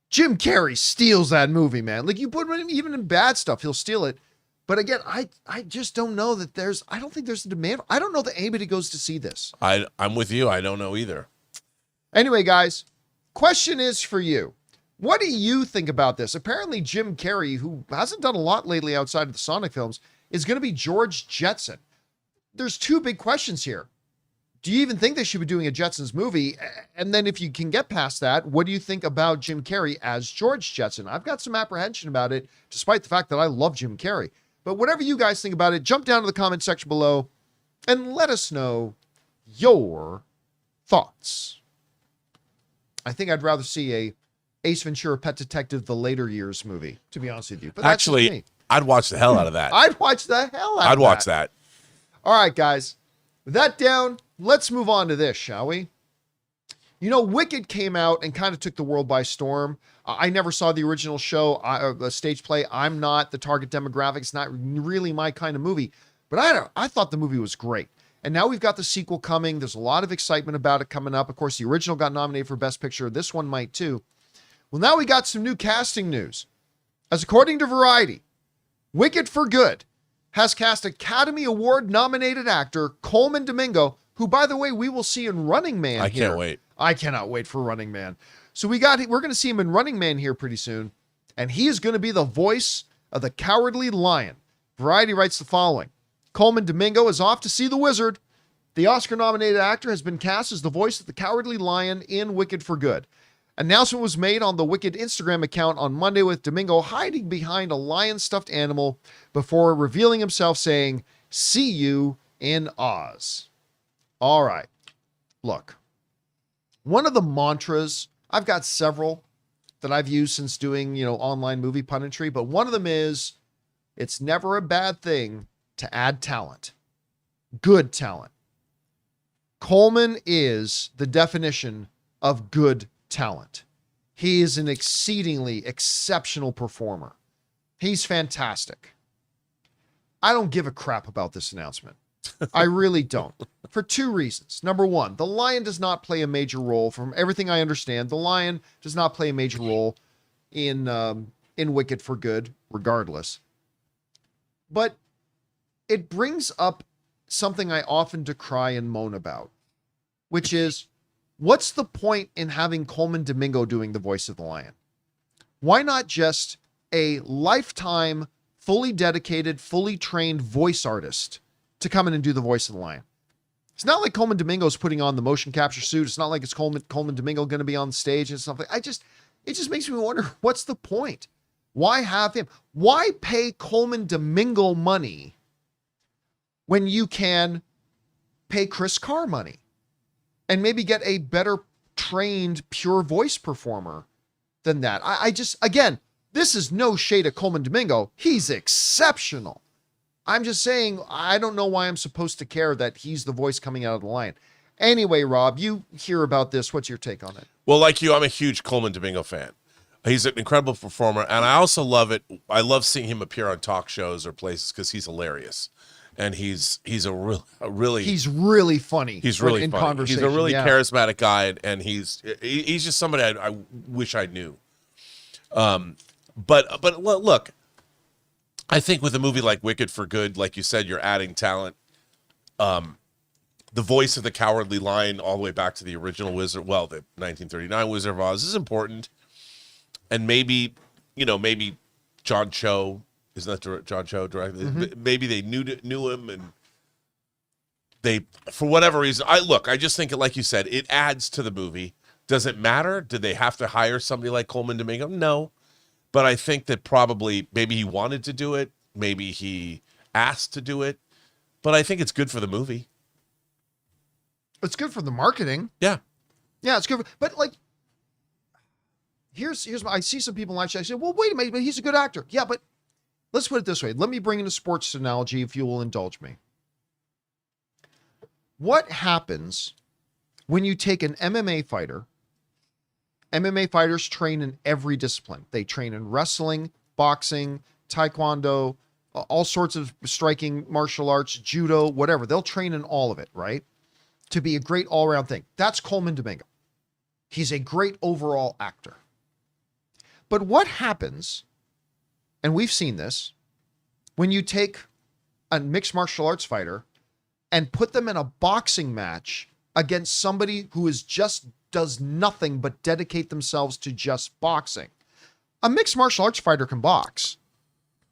Jim Carrey steals that movie, man. Like, you put him even in bad stuff, he'll steal it. But again, I just don't know that I don't think there's a demand. I don't know that anybody goes to see this. I'm with you. I don't know either. Anyway, guys, question is for you. What do you think about this? Apparently, Jim Carrey, who hasn't done a lot lately outside of the Sonic films, is going to be George Jetson. There's two big questions here. Do you even think they should be doing a Jetsons movie? And then if you can get past that, what do you think about Jim Carrey as George Jetson? I've got some apprehension about it, despite the fact that I love Jim Carrey. But whatever you guys think about it, jump down to the comment section below and let us know your thoughts. I think I'd rather see a Ace Ventura Pet Detective The Later Years movie, to be honest with you. But that's just Actually, me. I'd watch the hell out of that. I'd watch the hell out of that. I'd watch that. All right, guys. With that down, let's move on to this, shall we? You know, Wicked came out and kind of took the world by storm. I never saw the original show, the stage play. I'm not the target demographic. It's not really my kind of movie. But I thought the movie was great. And now we've got the sequel coming. There's a lot of excitement about it coming up. Of course, the original got nominated for Best Picture. This one might too. Well, now we got some new casting news. As according to Variety, Wicked for Good has cast Academy Award nominated actor Colman Domingo, who, by the way, we will see in Running Man. I can't wait. I cannot wait for Running Man. So we're going to see him in Running Man here pretty soon, and he is going to be the voice of the Cowardly Lion. Variety writes the following: Colman Domingo is off to see the wizard. The Oscar-nominated actor has been cast as the voice of the Cowardly Lion in Wicked for Good. Announcement was made on the Wicked Instagram account on Monday, with Domingo hiding behind a lion stuffed animal before revealing himself, saying, "See you in Oz." All right. Look, one of the mantras, I've got several that I've used since doing, online movie punditry, but one of them is, it's never a bad thing to add talent. Good talent. Colman is the definition of good talent. He is an exceedingly exceptional performer. He's fantastic. I don't give a crap about this announcement. I really don't. For two reasons. Number one, the lion does not play a major role. From everything I understand, the lion does not play a major role in Wicked for Good, regardless. But it brings up something I often decry and moan about, which is, what's the point in having Colman Domingo doing the voice of the lion? Why not just a lifetime, fully dedicated, fully trained voice artist to come in and do the voice of the lion? It's not like Colman Domingo's putting on the motion capture suit. It's not like it's Colman Domingo going to be on stage and something. It just makes me wonder, what's the point? Why have him? Why pay Colman Domingo money when you can pay Chris Carr money and maybe get a better trained, pure voice performer than that? Again, this is no shade at Colman Domingo. He's exceptional. I'm just saying, I don't know why I'm supposed to care that he's the voice coming out of the lion. Anyway, Rob, you hear about this. What's your take on it? Well, like you, I'm a huge Colman Domingo fan. He's an incredible performer, and I also love it. I love seeing him appear on talk shows or places because he's hilarious, and he's really he's really funny. He's really in funny. Conversation. He's a really charismatic guy, and he's just somebody I wish I knew. But look, I think with a movie like Wicked for Good, like you said, you're adding talent. The voice of the Cowardly Lion, all the way back to the original Wizard, the 1939 Wizard of Oz, is important. And maybe John Cho, isn't that John Cho directed? Mm-hmm. Maybe they knew him, and they, for whatever reason, I just think, like you said, it adds to the movie. Does it matter? Did they have to hire somebody like Colman Domingo? No. But I think that probably maybe he wanted to do it. Maybe he asked to do it. But I think it's good for the movie. It's good for the marketing. Yeah. Yeah, it's good. But here's I see some people actually say, well, wait a minute, but he's a good actor. Yeah, but let's put it this way. Let me bring in a sports analogy, if you will indulge me. What happens when you take an MMA fighter? MMA fighters train in every discipline. They train in wrestling, boxing, taekwondo, all sorts of striking martial arts, judo, whatever. They'll train in all of it, right? To be a great all-around thing. That's Colman Domingo. He's a great overall actor. But what happens, and we've seen this, when you take a mixed martial arts fighter and put them in a boxing match against somebody who is just does nothing but dedicate themselves to just boxing? A mixed martial arts fighter can box.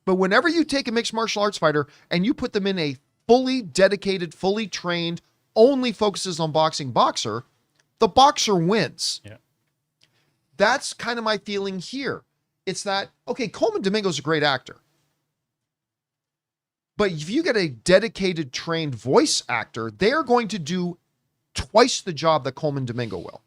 But whenever you take a mixed martial arts fighter and you put them in a fully dedicated, fully trained, only focuses on boxing boxer, the boxer wins. Yeah. That's kind of my feeling here. It's that, okay, Colman Domingo's a great actor. But if you get a dedicated, trained voice actor, they're going to do twice the job that Colman Domingo will.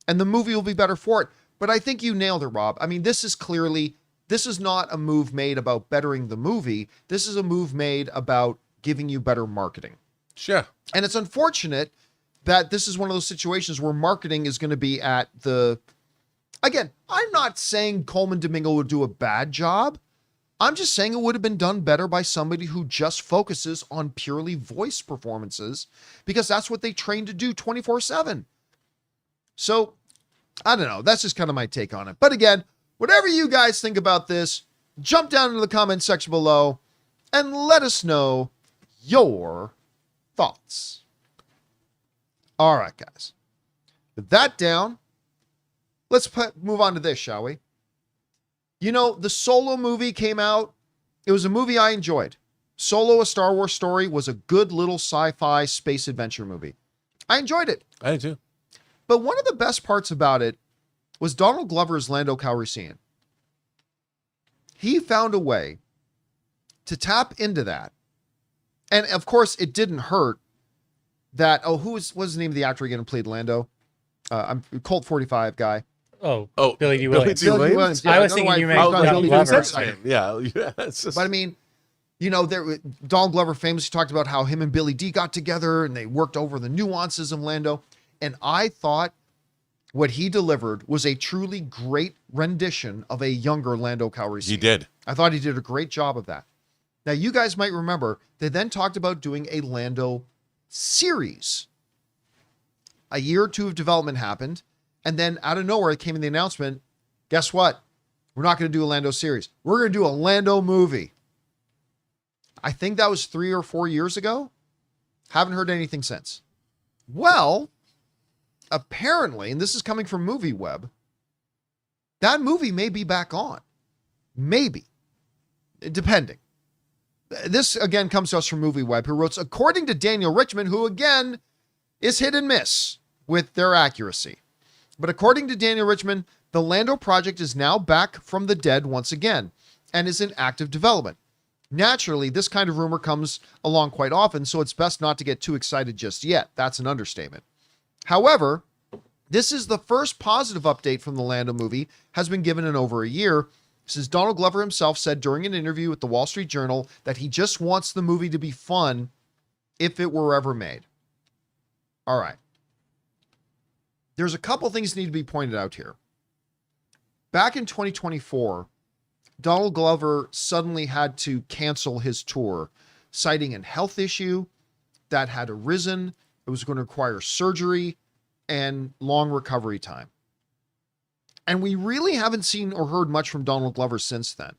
And the movie will be better for it. But I think you nailed it, Rob. I mean, this is not a move made about bettering the movie. This is a move made about giving you better marketing. Sure. And it's unfortunate that this is one of those situations where marketing is going to be at the... Again, I'm not saying Colman Domingo would do a bad job. I'm just saying it would have been done better by somebody who just focuses on purely voice performances, because that's what they train to do 24/7. So, I don't know. That's just kind of my take on it. But again, whatever you guys think about this, jump down into the comment section below and let us know your thoughts. All right, guys. With that down, let's move on to this, shall we? You know, the Solo movie came out. It was a movie I enjoyed. Solo, A Star Wars Story was a good little sci-fi space adventure movie. I enjoyed it. I do too. But one of the best parts about it was Donald Glover's Lando Calrissian. He found a way to tap into that. And of course, it didn't hurt that, what's the name of the actor again who played Lando? I'm Colt 45 guy. Oh, Oh, Billy D. Williams. Billy D. Williams. I was don't know thinking why you I meant forgot Donald Billy D. Glover. Williams. Yeah. It's just, But I mean, you know, Donald Glover famously talked about how him and Billy D got together and they worked over the nuances of Lando. And I thought what he delivered was a truly great rendition of a younger Lando Calrissian. he did. I thought he did a great job of that. Now, you guys might remember, they then talked about doing a Lando series. A year or two of development happened, and then out of nowhere came in the announcement, guess what? We're not going to do a Lando series. We're going to do a Lando movie. I think that was 3 or 4 years ago. Haven't heard anything since. Well, apparently, and this is coming from MovieWeb, that movie may be back on. Maybe. Depending. This, again, comes to us from MovieWeb, who wrote, according to Daniel Richmond, who, again, is hit and miss with their accuracy. But according to Daniel Richmond, the Lando project is now back from the dead once again and is in active development. Naturally, this kind of rumor comes along quite often, so it's best not to get too excited just yet. That's an understatement. However, this is the first positive update from the Lando movie has been given in over a year, since Donald Glover himself said during an interview with the Wall Street Journal that he just wants the movie to be fun if it were ever made. All right. There's a couple things that need to be pointed out here. Back in 2024, Donald Glover suddenly had to cancel his tour, citing a health issue that had arisen. It was going to require surgery and long recovery time. And we really haven't seen or heard much from Donald Glover since then.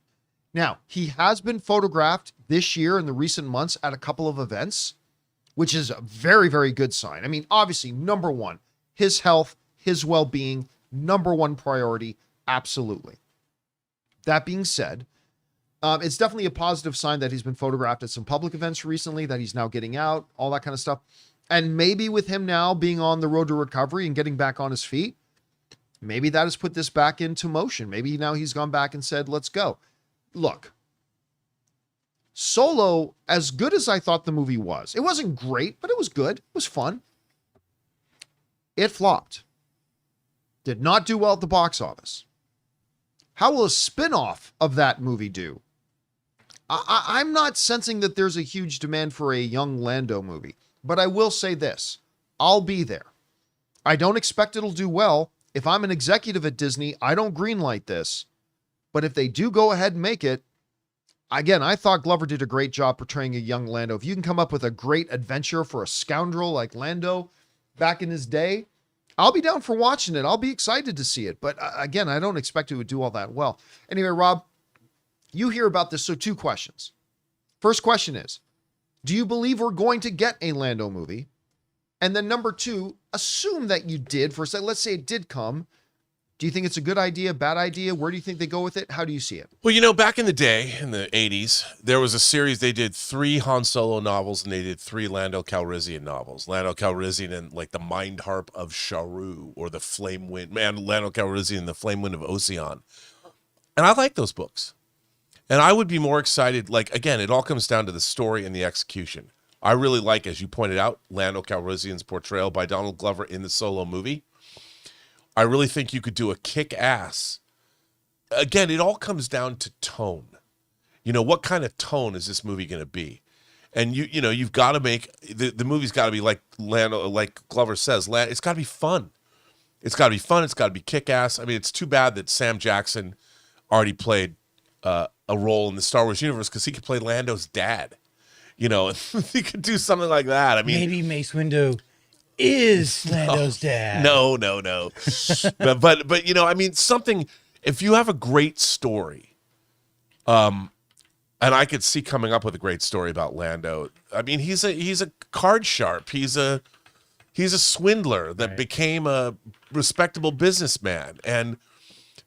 Now, he has been photographed this year in the recent months at a couple of events, which is a very, very good sign. I mean, obviously, number one, his health, his well-being, number one priority, absolutely. That being said, it's definitely a positive sign that he's been photographed at some public events recently, that he's now getting out, all that kind of stuff. And maybe with him now being on the road to recovery and getting back on his feet, maybe that has put this back into motion. Maybe now he's gone back and said, let's go. Look, Solo, as good as I thought the movie was, it wasn't great, but it was good. It was fun. It flopped. Did not do well at the box office. How will a spin-off of that movie do? I'm not sensing that there's a huge demand for a young Lando movie, but I will say this. I'll be there. I don't expect it'll do well. If I'm an executive at Disney, I don't greenlight this. But if they do go ahead and make it, again, I thought Glover did a great job portraying a young Lando. If you can come up with a great adventure for a scoundrel like Lando back in his day, I'll be down for watching it. I'll be excited to see it. But again, I don't expect it would do all that well. Anyway, Rob, you hear about this. So 2 questions. First question is, do you believe we're going to get a Lando movie? And then number 2, assume that you did for a second. Let's say it did come. Do you think it's a good idea, bad idea? Where do you think they go with it? How do you see it? Well, back in the day, in the 80s, there was a series. They did 3 Han Solo novels, and they did 3 Lando Calrissian novels. Lando Calrissian and like the Mind Harp of Sharu, or the Flame Wind. Lando Calrissian and the Flame Wind of Ocean. And I like those books. And I would be more excited. Like, again, it all comes down to the story and the execution. I really like, as you pointed out, Lando Calrissian's portrayal by Donald Glover in the Solo movie. I really think you could do a kick-ass. Again, it all comes down to tone. What kind of tone is this movie going to be? And you've got to make the movie's got to be like Lando, like Glover says. It's got to be fun. It's got to be fun. It's got to be kick-ass. I mean, it's too bad that Sam Jackson already played a role in the Star Wars universe, because he could play Lando's dad. He could do something like that. I mean, maybe Mace Windu is Lando's dad. No. but I mean, something. If you have a great story, and I could see coming up with a great story about Lando. I mean, he's a card sharp. He's a swindler that became a respectable businessman, and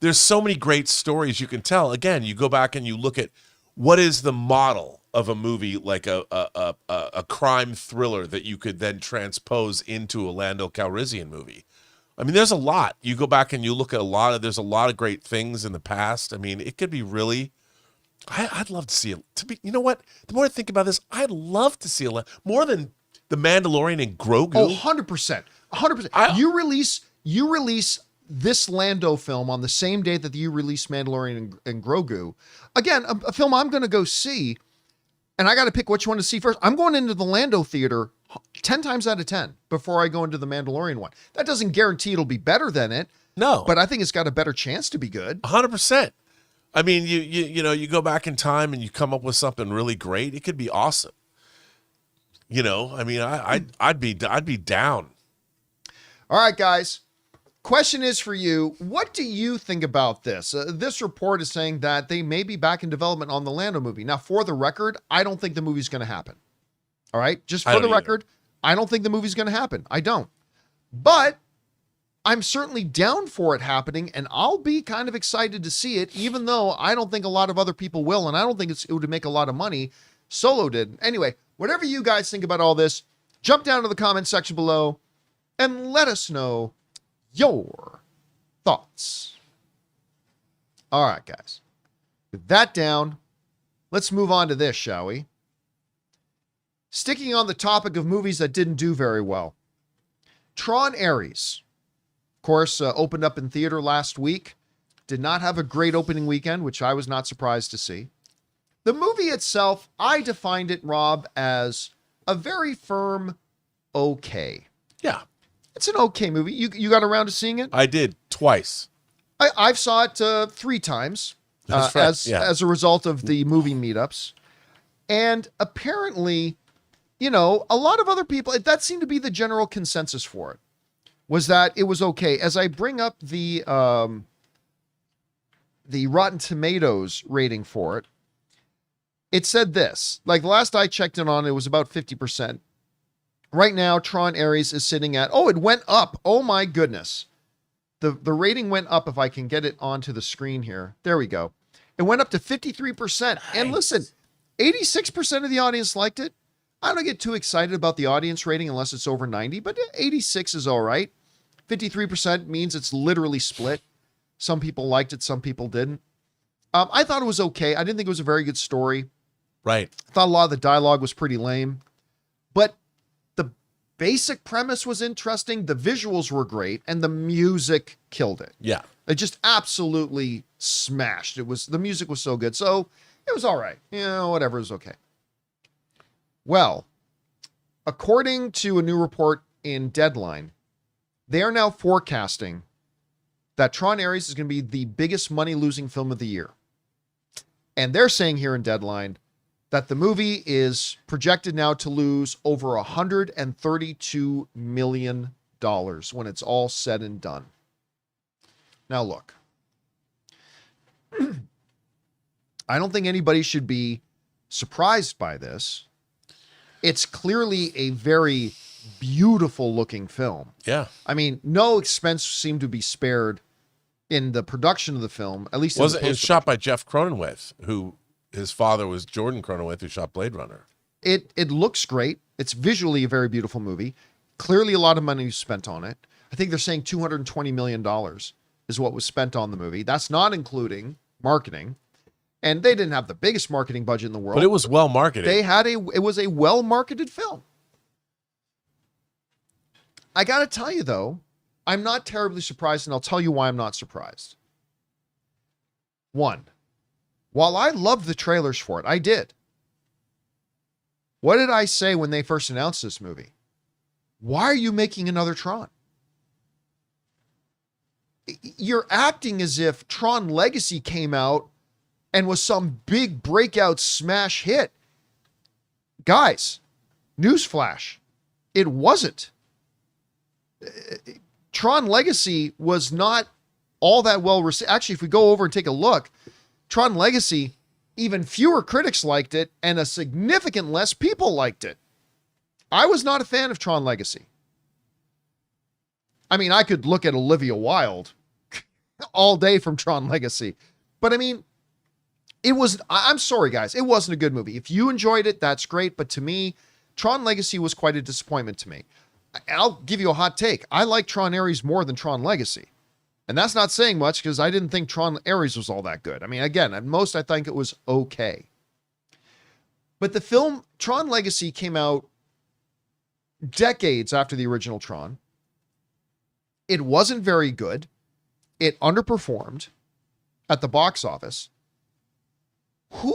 there's so many great stories you can tell. Again, you go back and you look at what is the model of a movie, like a crime thriller that you could then transpose into a Lando Calrissian movie. I mean, there's a lot. You go back and you look at there's a lot of great things in the past. I mean, it could be really, I'd love to see it. You know what? The more I think about this, I'd love to see more than The Mandalorian and Grogu. Oh, 100%. 100%. You release this Lando film on the same day that you release Mandalorian and Grogu. Again, a film I'm going to go see, and I got to pick which one to see first. I'm going into the Lando theater 10 times out of 10 before I go into the Mandalorian one. That doesn't guarantee it'll be better than it. No. But I think it's got a better chance to be good. 100%. I mean, you go back in time and you come up with something really great. It could be awesome. I mean, I'd be down. All right, guys. Question is for you. What do you think about this? This report is saying that they may be back in development on the Lando movie. Now, for the record, I don't think the movie's going to happen. All right? Just for the record, I don't think the movie's going to happen. I don't. But I'm certainly down for it happening, and I'll be kind of excited to see it, even though I don't think a lot of other people will, and I don't think it would make a lot of money. Solo did. Anyway, whatever you guys think about all this, jump down to the comment section below and let us know your thoughts. All right, guys. With that down, let's move on to this, shall we? Sticking on the topic of movies that didn't do very well. Tron Ares, of course, opened up in theater last week. Did not have a great opening weekend, which I was not surprised to see. The movie itself, I defined it, Rob, as a very firm okay. Yeah. It's an okay movie. You got around to seeing it? I did twice. I've saw it 3 times as a result of the movie meetups. And apparently, a lot of other people, that seemed to be the general consensus for it, was that it was okay. As I bring up the Rotten Tomatoes rating for it, it said this. Like, the last I checked it on, it was about 50%. Right now, Tron Ares is sitting at, it went up. Oh my goodness. The rating went up, if I can get it onto the screen here. There we go. It went up to 53%. Nice. And listen, 86% of the audience liked it. I don't get too excited about the audience rating unless it's over 90, but 86 is all right. 53% means it's literally split. Some people liked it, some people didn't. I thought it was okay. I didn't think it was a very good story. Right. I thought a lot of the dialogue was pretty lame. But the basic premise was interesting. The visuals were great, and the music killed it. Yeah. It just absolutely smashed. The music was so good. So it was all right. Whatever, it was okay. Well, according to a new report in Deadline, they are now forecasting that Tron Ares is going to be the biggest money-losing film of the year. And they're saying here in Deadline that the movie is projected now to lose over $132 million when it's all said and done. Now, look, I don't think anybody should be surprised by this. It's clearly a very beautiful looking film. Yeah. I mean, no expense seemed to be spared in the production of the film, at least It was shot by Jeff Cronenweth, who his father was Jordan Cronenweth, who shot Blade Runner. It looks great. It's visually a very beautiful movie. Clearly a lot of money was spent on it. I think they're saying $220 million is what was spent on the movie. That's not including marketing. And they didn't have the biggest marketing budget in the world. But it was well marketed. It was a well-marketed film. I got to tell you, though, I'm not terribly surprised, and I'll tell you why I'm not surprised. One, while I loved the trailers for it, I did. What did I say when they first announced this movie? Why are you making another Tron? You're acting as if Tron Legacy came out and was some big breakout smash hit. Guys, newsflash, it wasn't. Tron Legacy was not all that well received. Actually, if we go over and take a look, Tron Legacy, even fewer critics liked it and a significant less people liked it. I was not a fan of Tron Legacy. I mean, I could look at Olivia Wilde all day from Tron Legacy. But I mean, I'm sorry, guys, it wasn't a good movie. If you enjoyed it, that's great. But to me, Tron Legacy was quite a disappointment to me. I'll give you a hot take. I like Tron Ares more than Tron Legacy. And that's not saying much because I didn't think Tron Ares was all that good. I mean, again, at most, I think it was okay. But the film Tron Legacy came out decades after the original Tron. It wasn't very good. It underperformed at the box office. Who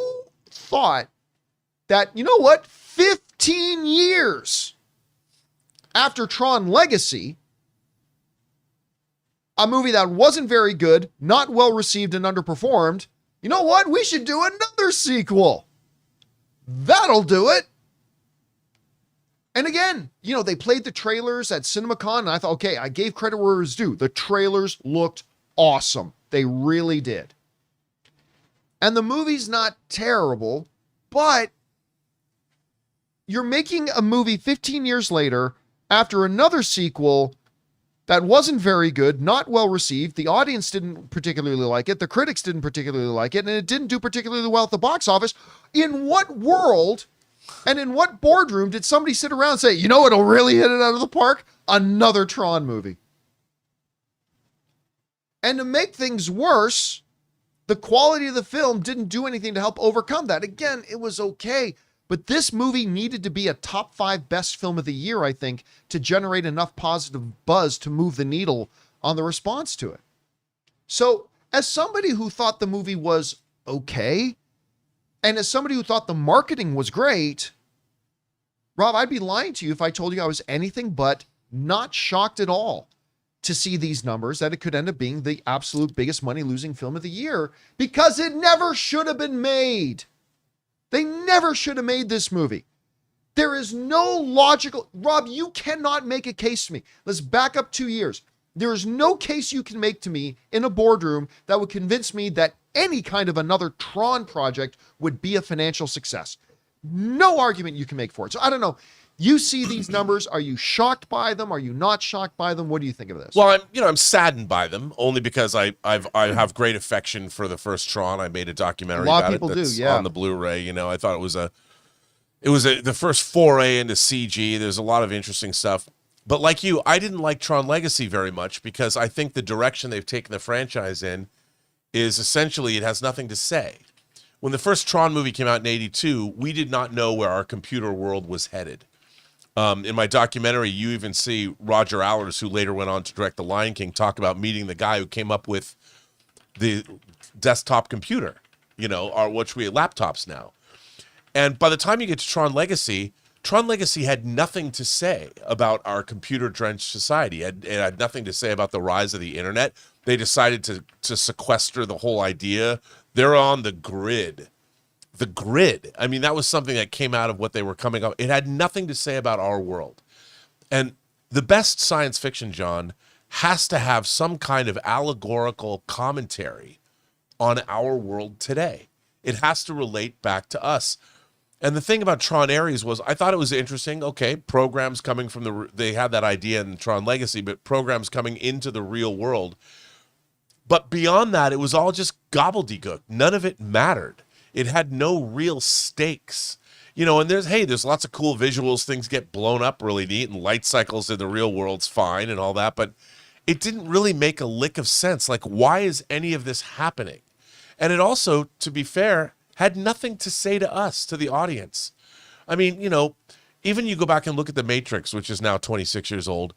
thought that, you know what, 15 years after Tron Legacy, a movie that wasn't very good, not well received, and underperformed, you know what, we should do another sequel. That'll do it. And again, you know, they played the trailers at CinemaCon, and I thought, okay, I gave credit where it was due. The trailers looked awesome. They really did. And the movie's not terrible, but you're making a movie 15 years later after another sequel that wasn't very good, not well received. The audience didn't particularly like it. The critics didn't particularly like it, and it didn't do particularly well at the box office. In what world and in what boardroom did somebody sit around and say, you know what'll really hit it out of the park? Another Tron movie. And to make things worse, the quality of the film didn't do anything to help overcome that. Again, it was okay. But this movie needed to be a top 5 best film of the year, I think, to generate enough positive buzz to move the needle on the response to it. So, as somebody who thought the movie was okay, and as somebody who thought the marketing was great, Rob, I'd be lying to you if I told you I was anything but not shocked at all to see these numbers, that it could end up being the absolute biggest money-losing film of the year, because it never should have been made. They never should have made this movie. There is no logical... Rob, you cannot make a case to me. Let's back up 2 years. There is no case you can make to me in a boardroom that would convince me that any kind of another Tron project would be a financial success. No argument you can make for it. So I don't know. You see these numbers. Are you shocked by them? Are you not shocked by them? What do you think of this? Well, I'm saddened by them, only because I have great affection for the first Tron. I made a documentary about it that's on the Blu-ray. You know, I thought it was the first foray into CG. There's a lot of interesting stuff. But like you, I didn't like Tron Legacy very much because I think the direction they've taken the franchise in is essentially it has nothing to say. When the first Tron movie came out in '82, we did not know where our computer world was headed. In my documentary, you even see Roger Allers, who later went on to direct The Lion King, talk about meeting the guy who came up with the desktop computer, you know, which we have laptops now. And by the time you get to Tron Legacy had nothing to say about our computer-drenched society. It had nothing to say about the rise of the internet. they decided to sequester the whole idea. They're on the grid. The grid. I mean, that was something that came out of what they were coming up. It had nothing to say about our world. And the best science fiction, John, has to have some kind of allegorical commentary on our world today. It has to relate back to us. And the thing about Tron Ares was, I thought it was interesting. Okay, programs coming from they had that idea in Tron Legacy, but programs coming into the real world. But beyond that, it was all just gobbledygook. None of it mattered. It had no real stakes. You know, and there's lots of cool visuals. Things get blown up really neat, and light cycles in the real world's fine and all that. But it didn't really make a lick of sense. Like, why is any of this happening? And it also, to be fair, had nothing to say to us, to the audience. I mean, you know, even you go back and look at The Matrix, which is now 26 years old.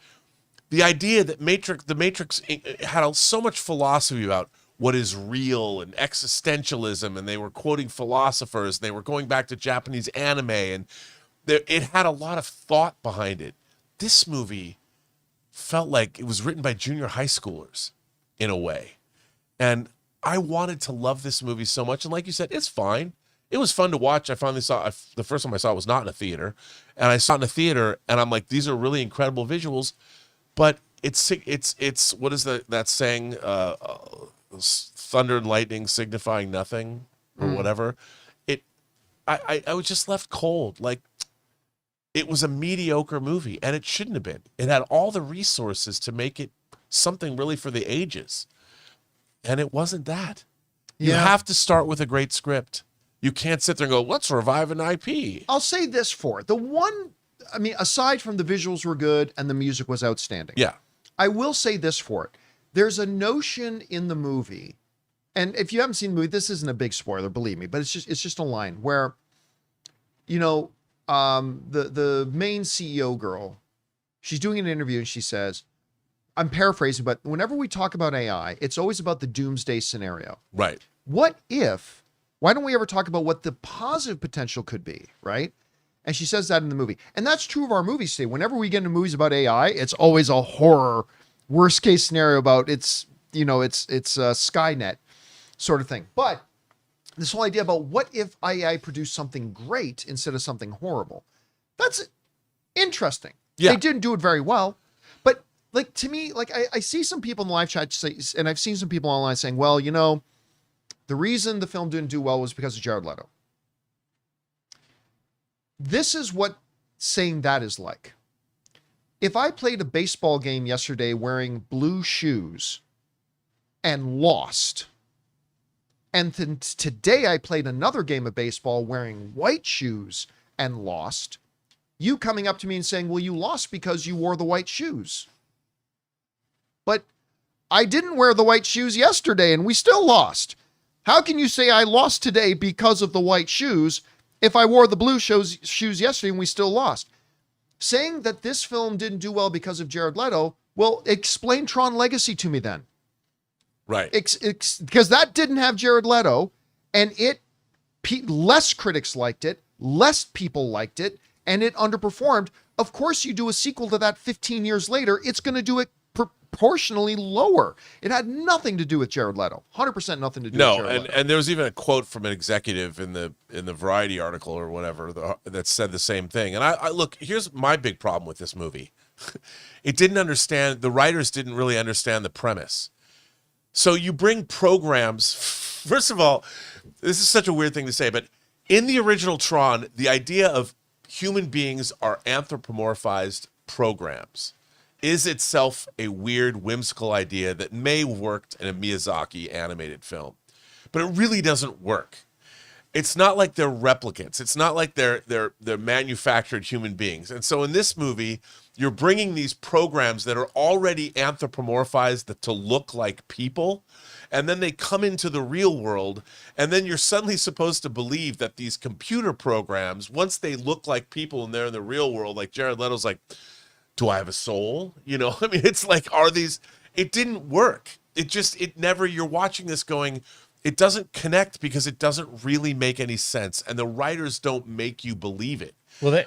The idea that The Matrix had so much philosophy about what is real and existentialism, and they were quoting philosophers, and they were going back to Japanese anime, and it had a lot of thought behind it. This movie felt like it was written by junior high schoolers in a way. And I wanted to love this movie so much. And like you said, it's fine. It was fun to watch. I finally saw the first time I saw it was not in a theater. And I saw it in a theater, and I'm like, these are really incredible visuals. But it's what is that saying? Thunder and lightning signifying nothing or whatever. I was just left cold. Like, it was a mediocre movie, and it shouldn't have been. It had all the resources to make it something really for the ages. And it wasn't that. You have to start with a great script. You can't sit there and go, let's revive an IP. I'll say this for it. Aside from the visuals were good and the music was outstanding. Yeah. I will say this for it. There's a notion in the movie, and if you haven't seen the movie, this isn't a big spoiler, believe me, but it's just a line where, you know, the main CEO girl, she's doing an interview and she says, I'm paraphrasing, but whenever we talk about AI, it's always about the doomsday scenario. Right. Why don't we ever talk about what the positive potential could be, right? And she says that in the movie. And that's true of our movies today. Whenever we get into movies about AI, it's always a horror, worst case scenario about it's Skynet sort of thing. But this whole idea about what if AI produced something great instead of something horrible, that's interesting. Yeah. They didn't do it very well. But like, to me, like I see some people in the live chat say, and I've seen some people online saying, well, you know, the reason the film didn't do well was because of Jared Leto. This is what saying that is like. If I played a baseball game yesterday wearing blue shoes and lost, and then today I played another game of baseball wearing white shoes and lost, you coming up to me and saying, well, you lost because you wore the white shoes. But I didn't wear the white shoes yesterday and we still lost. How can you say I lost today because of the white shoes if I wore the blue shoes yesterday and we still lost? Saying that this film didn't do well because of Jared Leto, well, explain Tron Legacy to me then. Right. Because that didn't have Jared Leto, and less critics liked it, less people liked it, and it underperformed. Of course, you do a sequel to that 15 years later, it's going to do it proportionally lower. It had nothing to do with Jared Leto. 100% nothing to do with Jared Leto. And there was even a quote from an executive in the Variety article or whatever that said the same thing. And I look, here's my big problem with this movie. The writers didn't really understand the premise. So you bring programs, first of all, this is such a weird thing to say, but in the original Tron, the idea of human beings are anthropomorphized programs is itself a weird, whimsical idea that may have worked in a Miyazaki animated film. But it really doesn't work. It's not like they're replicants. It's not like they're manufactured human beings. And so in this movie, you're bringing these programs that are already anthropomorphized to look like people, and then they come into the real world, and then you're suddenly supposed to believe that these computer programs, once they look like people and they're in the real world, like Jared Leto's like, do I have a soul? You know, I mean, it's like, it didn't work. You're watching this going, it doesn't connect because it doesn't really make any sense. And the writers don't make you believe it. Well,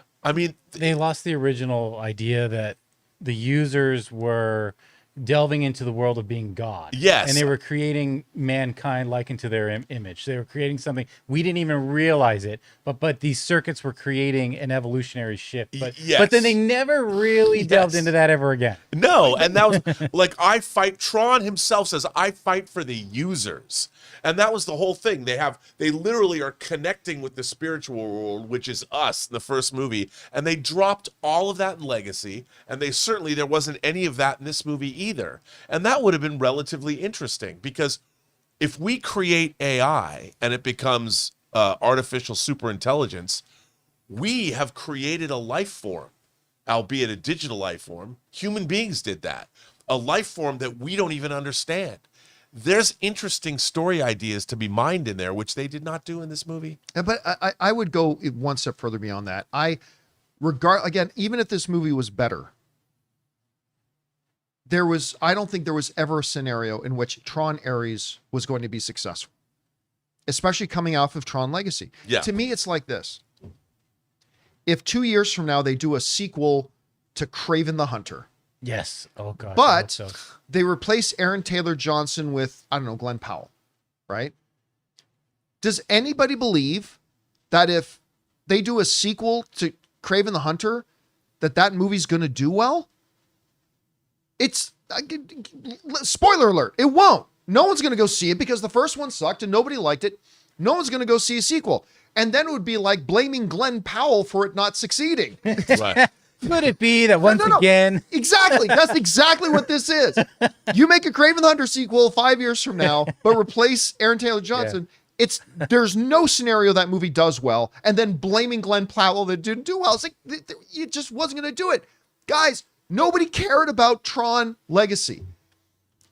they lost the original idea that the users were delving into the world of being God. Yes. And they were creating mankind like into their image. They were creating something we didn't even realize it, but these circuits were creating an evolutionary shift. But then they never really delved into that ever again. No, and that was like Tron himself says, I fight for the users. And that was the whole thing. They literally are connecting with the spiritual world, which is us in the first movie. And they dropped all of that in Legacy. And there wasn't any of that in this movie either. And that would have been relatively interesting, because if we create AI and it becomes artificial superintelligence, we have created a life form, albeit a digital life form. Human beings did that. A life form that we don't even understand. There's interesting story ideas to be mined in there, which they did not do in this movie. But I would go one step further beyond that. Again, even if this movie was better, I don't think there was ever a scenario in which Tron Ares was going to be successful, especially coming off of Tron Legacy. Yeah. To me, it's like this. If 2 years from now they do a sequel to Kraven the Hunter, yes. Oh God. but they replace Aaron Taylor Johnson with, I don't know, Glenn Powell, right? Does anybody believe that if they do a sequel to Kraven the Hunter, that movie's going to do well? Spoiler alert, it won't. No one's going to go see it because the first one sucked and nobody liked it. No one's going to go see a sequel. And then it would be like blaming Glenn Powell for it not succeeding. Right. Could it be that once again? Exactly. That's exactly what this is. You make a Kraven the Hunter sequel 5 years from now, but replace Aaron Taylor Johnson. Yeah. There's no scenario that movie does well, and then blaming Glenn Powell that didn't do well. It's like, it just wasn't going to do it. Guys, nobody cared about Tron Legacy.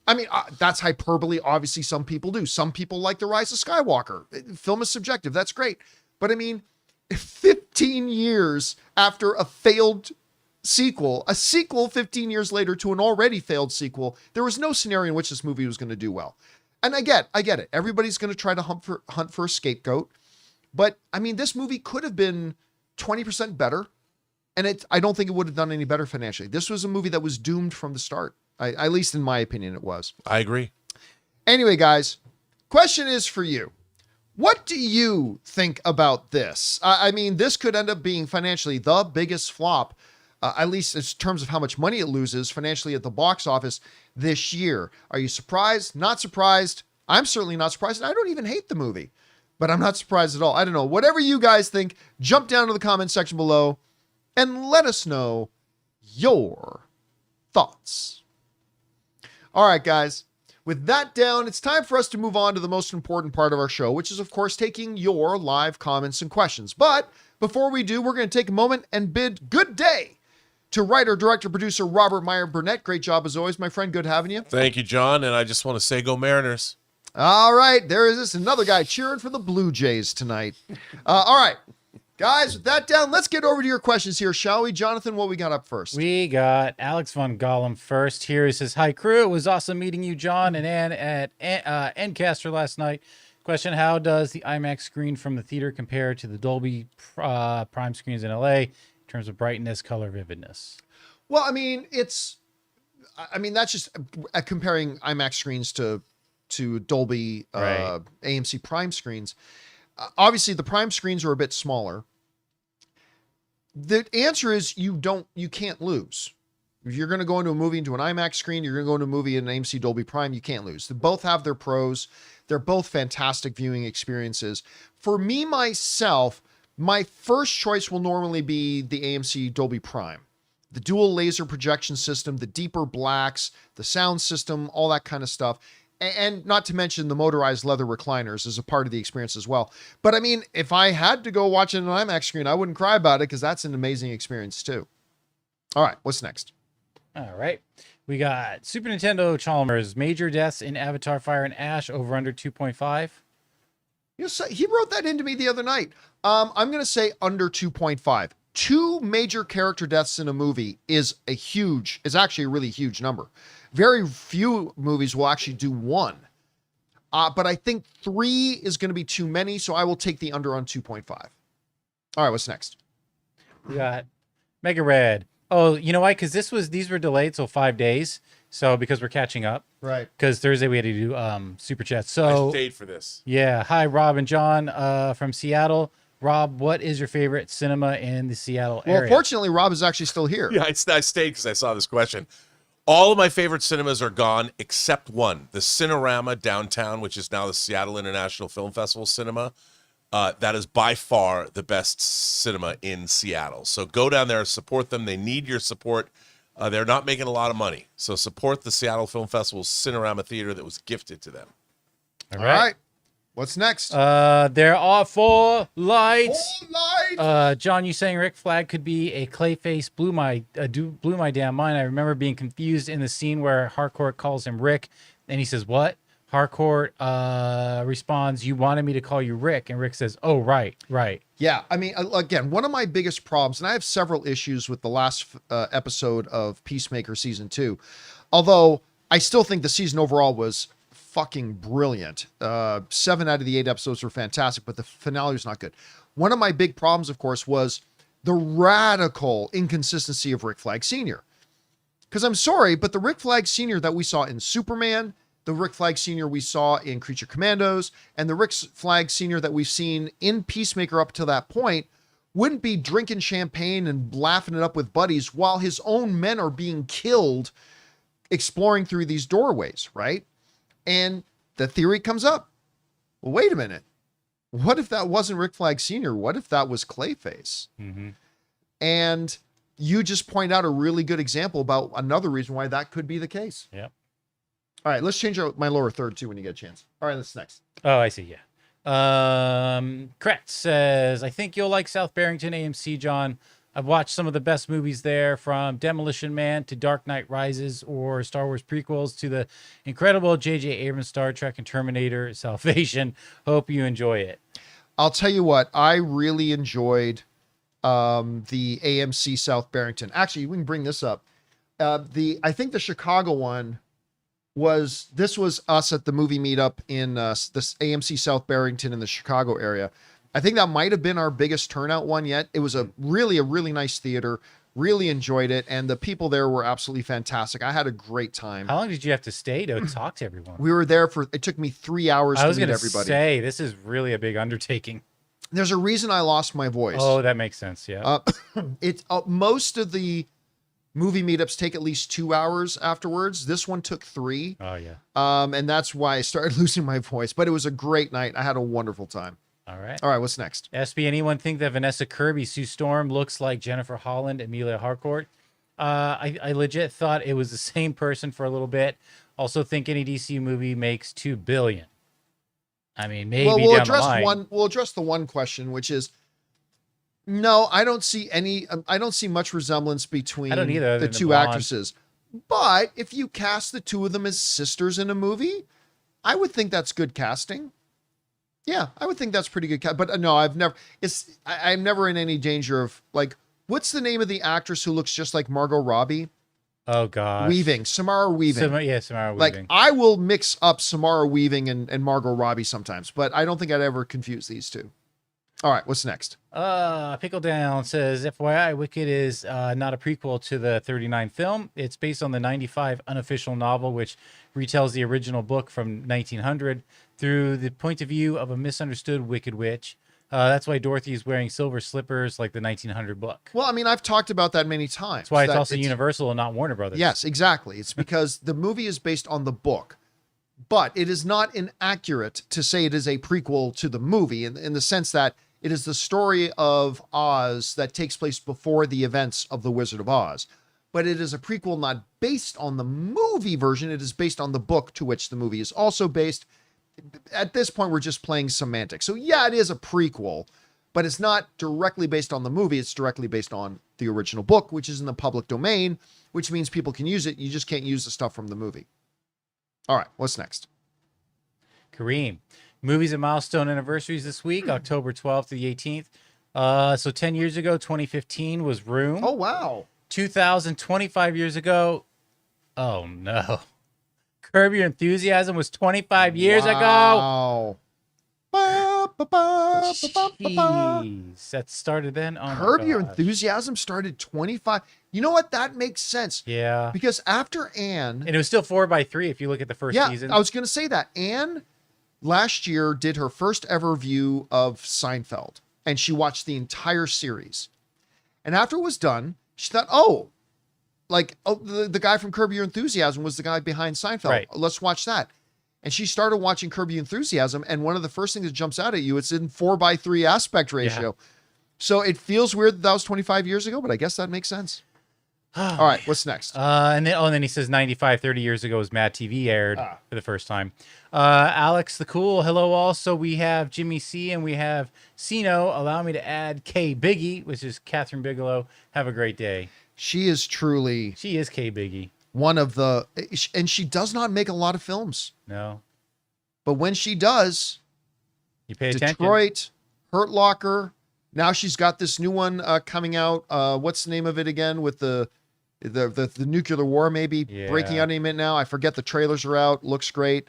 I mean, that's hyperbole. Obviously, some people do. Some people like The Rise of Skywalker. Film is subjective. That's great. But I mean, 15 years after a failed sequel 15 years later to an already failed sequel, there was no scenario in which this movie was going to do well. And I get it. Everybody's going to try to hunt for a scapegoat. But I mean, this movie could have been 20% better. And I don't think it would have done any better financially. This was a movie that was doomed from the start. At least in my opinion, it was. I agree. Anyway, guys, question is for you. What do you think about this? I mean, this could end up being financially the biggest flop, at least in terms of how much money it loses financially at the box office this year. Are you surprised? Not surprised? I'm certainly not surprised. And I don't even hate the movie, but I'm not surprised at all. I don't know. Whatever you guys think, jump down to the comment section below and let us know your thoughts. All right, guys. With that down, it's time for us to move on to the most important part of our show, which is, of course, taking your live comments and questions. But before we do, we're going to take a moment and bid good day to writer, director, producer Robert Meyer Burnett. Great job as always, my friend. Good having you. Thank you, John. And I just want to say go Mariners. All right. There is this another guy cheering for the Blue Jays tonight. All right. Guys, with that down, let's get over to your questions here, shall we? Jonathan, what we got up first? We got Alex von Gollum first here. He says, hi, crew. It was awesome meeting you, John and Ann at Encaster last night. Question, how does the IMAX screen from the theater compare to the Dolby Prime screens in LA in terms of brightness, color, vividness? Well, I mean, that's just comparing IMAX screens to Dolby Right. AMC Prime screens. Obviously, the Prime screens are a bit smaller. The answer is you can't lose. If you're going to go into a movie into an IMAX screen, you're going to go into a movie in an AMC Dolby Prime, you can't lose. They both have their pros. They're both fantastic viewing experiences. For me, myself, my first choice will normally be the AMC Dolby Prime. The dual laser projection system, the deeper blacks, the sound system, all that kind of stuff. And not to mention the motorized leather recliners is a part of the experience as well. But I mean, if I had to go watch it on an IMAX screen, I wouldn't cry about it because that's an amazing experience too. All right, what's next? All right. We got Super Nintendo Chalmers, major deaths in Avatar Fire and Ash, over under 2.5. You know, he wrote that into me the other night. I'm going to say under 2.5. 2 major character deaths in a movie is actually a really huge number. Very few movies will actually do 1. But I think 3 is going to be too many, so I will take the under on 2.5. All right, what's next? We got Mega Red. Oh, you know why? Because these were delayed, so 5 days. So because we're catching up, Right. because Thursday we had to do super chats. I So stayed for this. yeah, hi Rob and John from Seattle. Rob, what is your favorite cinema in the Seattle Well, area? fortunately, Rob is actually still here. Yeah, I stayed because I saw this question. All of my favorite cinemas are gone except one, the Cinerama downtown, which is now the Seattle International Film Festival cinema. That is by far the best cinema in Seattle. So go down there, support them. They need your support. They're not making a lot of money. So support the Seattle Film Festival's Cinerama Theater that was gifted to them. All right. What's next? There are 4 lights. 4 lights. John, you saying Rick Flag could be a Clayface blew my damn mind. I remember being confused in the scene where Harcourt calls him Rick, and he says, "What?" Harcourt responds, "You wanted me to call you Rick," and Rick says, "Oh, right." Yeah, I mean, again, one of my biggest problems, and I have several issues with the last episode of Peacemaker season 2, although I still think the season overall was fucking brilliant. 7 out of the 8 episodes were fantastic, but the finale was not good. One of my big problems, of course, was the radical inconsistency of Rick Flag Sr. Because I'm sorry, but the Rick Flag Sr. that we saw in Superman, the Rick Flag Sr. we saw in Creature Commandos, and the Rick Flag Sr. that we've seen in Peacemaker up to that point wouldn't be drinking champagne and laughing it up with buddies while his own men are being killed exploring through these doorways, right? And the theory comes up. Well, wait a minute. What if that wasn't Rick Flag Sr.? What if that was Clayface? Mm-hmm. And you just point out a really good example about another reason why that could be the case. Yep. All right, let's change my lower third too when you get a chance. All right, that's next. Oh, I see. Yeah. Kretz says, I think you'll like South Barrington AMC, John. I've watched some of the best movies there, from Demolition Man to Dark Knight Rises, or Star Wars prequels to the incredible J.J. Abrams Star Trek and Terminator Salvation. Hope you enjoy it. I'll tell you what, I really enjoyed the AMC South Barrington. Actually, we can bring this up. I think the Chicago one was us at the movie meetup in this AMC South Barrington in the Chicago area. I think that might have been our biggest turnout one yet. It was a really nice theater. Really enjoyed it, and the people there were absolutely fantastic. I had a great time. How long did you have to stay to talk to everyone? We were there it took me 3 hours to meet everybody. Say, this is really a big undertaking. There's a reason I lost my voice. Oh, that makes sense. Yeah. Most of the movie meetups take at least 2 hours afterwards. This one took 3. Oh, yeah. And that's why I started losing my voice. But it was a great night. I had a wonderful time. All right. All right, what's next? SB, anyone think that Vanessa Kirby, Sue Storm, looks like Jennifer Holland, Amelia Harcourt? I legit thought it was the same person for a little bit. Also think any DC movie makes $2 billion. I mean, maybe we'll down address the line. We'll address the one question, which is, no, I don't see much resemblance between I don't either, the two actresses. But if you cast the two of them as sisters in a movie, I would think that's good casting. Yeah, I would think that's pretty good. But no, I'm never in any danger of, like, what's the name of the actress who looks just like Margot Robbie? Oh, gosh. Samara Weaving. Samara Weaving. Like, I will mix up Samara Weaving and Margot Robbie sometimes, but I don't think I'd ever confuse these two. All right, what's next? Pickle Down says, FYI, Wicked is not a prequel to the 39 film. It's based on the 95 unofficial novel, which retells the original book from 1900 through the point of view of a misunderstood Wicked Witch. That's why Dorothy is wearing silver slippers like the 1900 book. Well, I mean, I've talked about that many times. That's why it's also Universal and not Warner Brothers. Yes, exactly. It's because the movie is based on the book, but it is not inaccurate to say it is a prequel to the movie in the sense that it is the story of Oz that takes place before the events of The Wizard of Oz. But it is a prequel not based on the movie version. It is based on the book to which the movie is also based. At this point, we're just playing semantics. So yeah, it is a prequel, but it's not directly based on the movie. It's directly based on the original book, which is in the public domain, which means people can use it. You just can't use the stuff from the movie. All right, what's next? Kareem. Movies and milestone anniversaries this week, October 12th to the 18th. So 10 years ago, 2015 was Room. Oh, wow. 25 years ago. Oh, no. Curb Your Enthusiasm was 25 years ago. Wow. Jeez, that started then. Oh my Curb Your gosh. Enthusiasm started 25. You know what? That makes sense. Yeah, Because after Anne, and it was still 4x3 if you look at the first yeah, season. I was going to say that. Anne last year did her first ever view of Seinfeld, and she watched the entire series. And after it was done, she thought, the guy from Curb Your Enthusiasm was the guy behind Seinfeld. Right. Let's watch that. And she started watching Curb Your Enthusiasm, and one of the first things that jumps out at you, it's in 4:3 aspect ratio. Yeah. So it feels weird that was 25 years ago, but I guess that makes sense. All right, what's next? And then he says 95, 30 years ago was Mad TV aired for the first time. Alex the Cool, hello all. So we have Jimmy C and we have Sino. Allow me to add K Biggie, which is Catherine Bigelow. Have a great day. She is truly She is K Biggie. one of the, and she does not make a lot of films, No, but when she does, you pay attention. Detroit, Hurt Locker. Now she's got this new one coming out. What's the name of it again? With the nuclear war, maybe breaking out any minute now. I forget. The trailers are out. Looks great.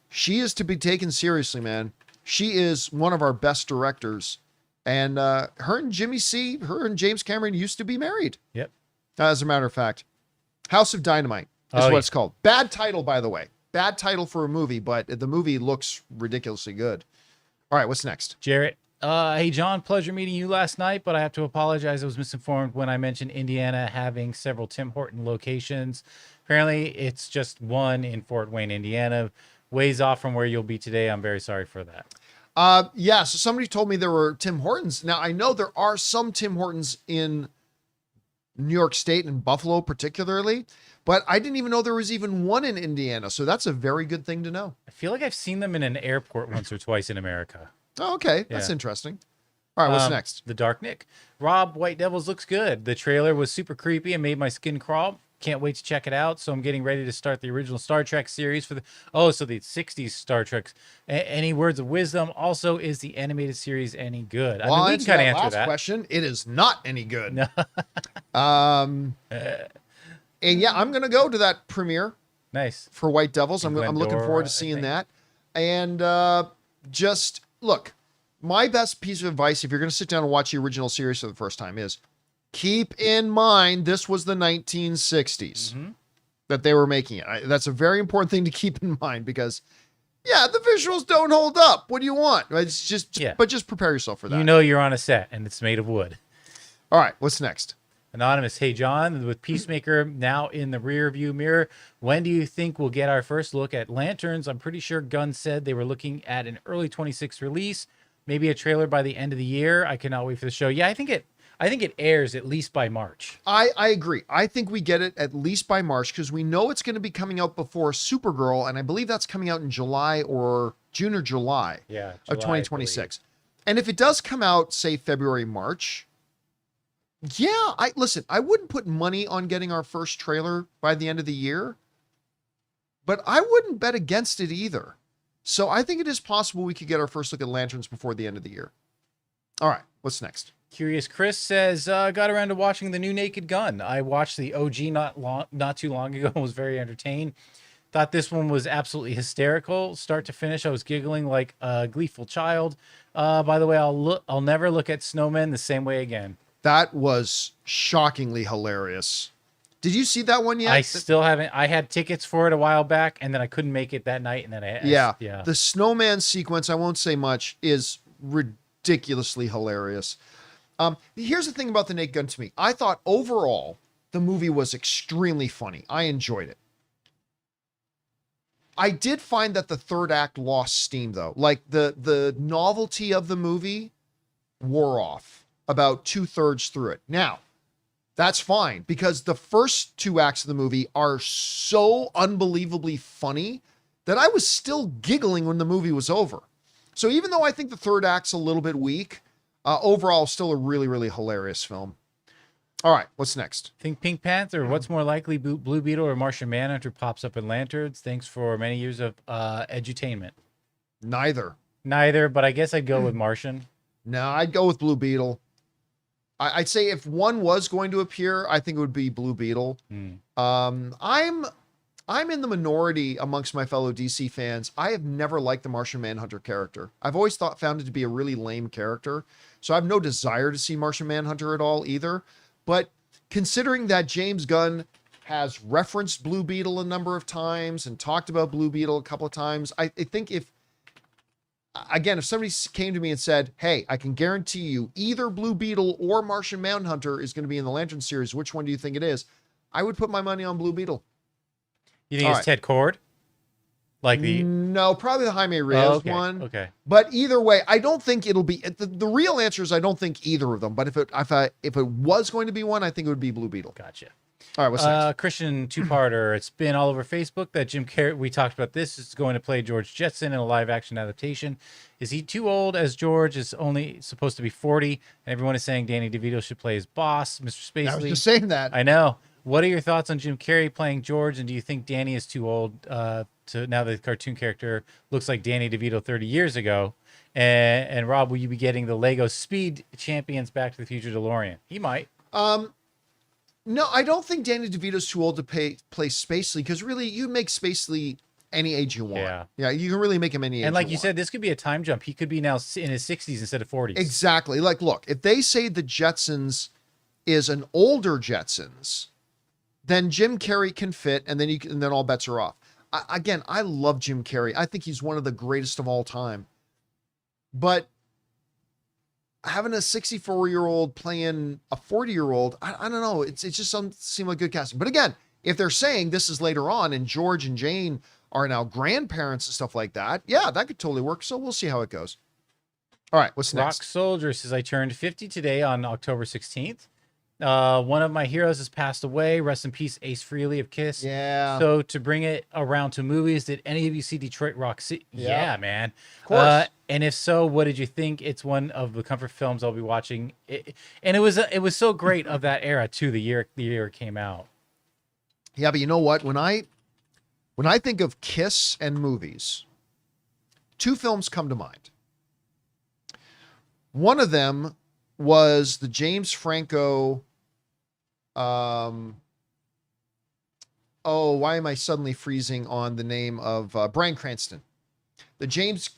She is to be taken seriously, man. She is one of our best directors. And her and her and James Cameron used to be married. Yep. As a matter of fact, House of Dynamite is what it's called. Bad title, by the way. Bad title for a movie, but the movie looks ridiculously good. All right, what's next? Jarrett. Hey, John, pleasure meeting you last night, but I have to apologize. I was misinformed when I mentioned Indiana having several Tim Horton locations. Apparently, it's just one in Fort Wayne, Indiana. Ways off from where you'll be today. I'm very sorry for that. So somebody told me there were Tim Hortons. Now, I know there are some Tim Hortons in New York State and Buffalo particularly, but I didn't even know there was even one in Indiana. So that's a very good thing to know. I feel like I've seen them in an airport once or twice in America. Oh, okay. That's interesting. All right, what's next? The Dark Nick. Rob, White Devils looks good. The trailer was super creepy and made my skin crawl. Can't wait to check it out. So I'm getting ready to start the original Star Trek series for the 60s Star Trek. Any words of wisdom? Also, is the animated series any good? Well, I mean, we can kind of answer last that. question. It is not any good. No. And yeah, I'm going to go to that premiere Nice. for White Devils. I'm looking forward to I seeing think. that. And just look, my best piece of advice, if you're going to sit down and watch the original series for the first time, is keep in mind this was the 1960s that they were making it. That's a very important thing to keep in mind because, yeah, the visuals don't hold up. What do you want? It's but just prepare yourself for that. You know you're on a set and it's made of wood. All right, what's next? Anonymous, hey John, with Peacemaker now in the rear view mirror, when do you think we'll get our first look at Lanterns? I'm pretty sure Gunn said they were looking at an early 26 release, maybe a trailer by the end of the year. I cannot wait for the show. Yeah, I think it airs at least by March. I agree. I think we get it at least by March because we know it's going to be coming out before Supergirl, and I believe that's coming out in July or June or July of 2026. And if it does come out, say February, March, yeah, I wouldn't put money on getting our first trailer by the end of the year, but I wouldn't bet against it either. So I think it is possible we could get our first look at Lanterns before the end of the year. All right, what's next? Curious Chris says, got around to watching the new Naked Gun. I watched the OG not too long ago and was very entertained. Thought this one was absolutely hysterical. Start to finish, I was giggling like a gleeful child. By the way, I'll never look at snowmen the same way again. That was shockingly hilarious. Did you see that one yet? I still haven't. I had tickets for it a while back, and then I couldn't make it that night. And then yeah. The snowman sequence, I won't say much, is ridiculously hilarious. Here's the thing about the Naked Gun to me. I thought overall the movie was extremely funny. I enjoyed it. I did find that the third act lost steam though. Like the novelty of the movie wore off about 2/3 through it. Now, that's fine because the first two acts of the movie are so unbelievably funny that I was still giggling when the movie was over. So even though I think the third act's a little bit weak, overall still a really, really hilarious film. All right, what's next? Think Pink Panther. What's more likely, Blue Beetle or Martian Manhunter pops up in Lanterns? Thanks for many years of edutainment. Neither, but I guess I'd go with Martian. No, I'd go with Blue Beetle. I'd say if one was going to appear, I think it would be Blue Beetle. I'm I'm in the minority amongst my fellow DC fans. I have never liked the Martian Manhunter character. I've always found it to be a really lame character. So I have no desire to see Martian Manhunter at all either. But considering that James Gunn has referenced Blue Beetle a number of times and talked about Blue Beetle a couple of times, I think if somebody came to me and said, hey, I can guarantee you either Blue Beetle or Martian Manhunter is going to be in the Lantern series, which one do you think it is? I would put my money on Blue Beetle. You think it's Ted Kord? Like No, probably the Jaime Reyes one. Okay. But either way, I don't think it'll be the real answer is I don't think either of them. But if it was going to be one, I think it would be Blue Beetle. Gotcha. All right, what's next? Christian two-parter. It's been all over Facebook that Jim Carrey, we talked about this, is going to play George Jetson in a live-action adaptation. Is he too old, as George is only supposed to be 40? And everyone is saying Danny DeVito should play his boss, Mr. Spacely. I was just saying that. I know. What are your thoughts on Jim Carrey playing George, and do you think Danny is too old to now that the cartoon character looks like Danny DeVito 30 years ago? And Rob, will you be getting the Lego Speed Champions Back to the Future DeLorean? He might. No, I don't think Danny DeVito's too old to play Spacely, because really you make Spacely any age you want. Yeah, you can really make him any age. And like you want. said, this could be a time jump. He could be now in his 60s instead of 40s. Exactly. Like, look, if they say the Jetsons is an older Jetsons, then Jim Carrey can fit, and then all bets are off. I love Jim Carrey. I think he's one of the greatest of all time. But having a 64-year-old playing a 40-year-old, I don't know. It just doesn't seem like good casting. But again, if they're saying this is later on and George and Jane are now grandparents and stuff like that, yeah, that could totally work. So we'll see how it goes. All right, what's next? Rock Soldier says, I turned 50 today on October 16th. One of my heroes has passed away. Rest in peace, Ace Frehley of Kiss. Yeah. So to bring it around to movies, did any of you see Detroit Rock City? Yeah, man. Of course. And if so, what did you think? It's one of the comfort films I'll be watching. And it was so great of that era too. The year it came out. Yeah, but you know what? When I think of Kiss and movies, two films come to mind. One of them was the James Franco. Why am I suddenly freezing on the name of Bryan Cranston? The James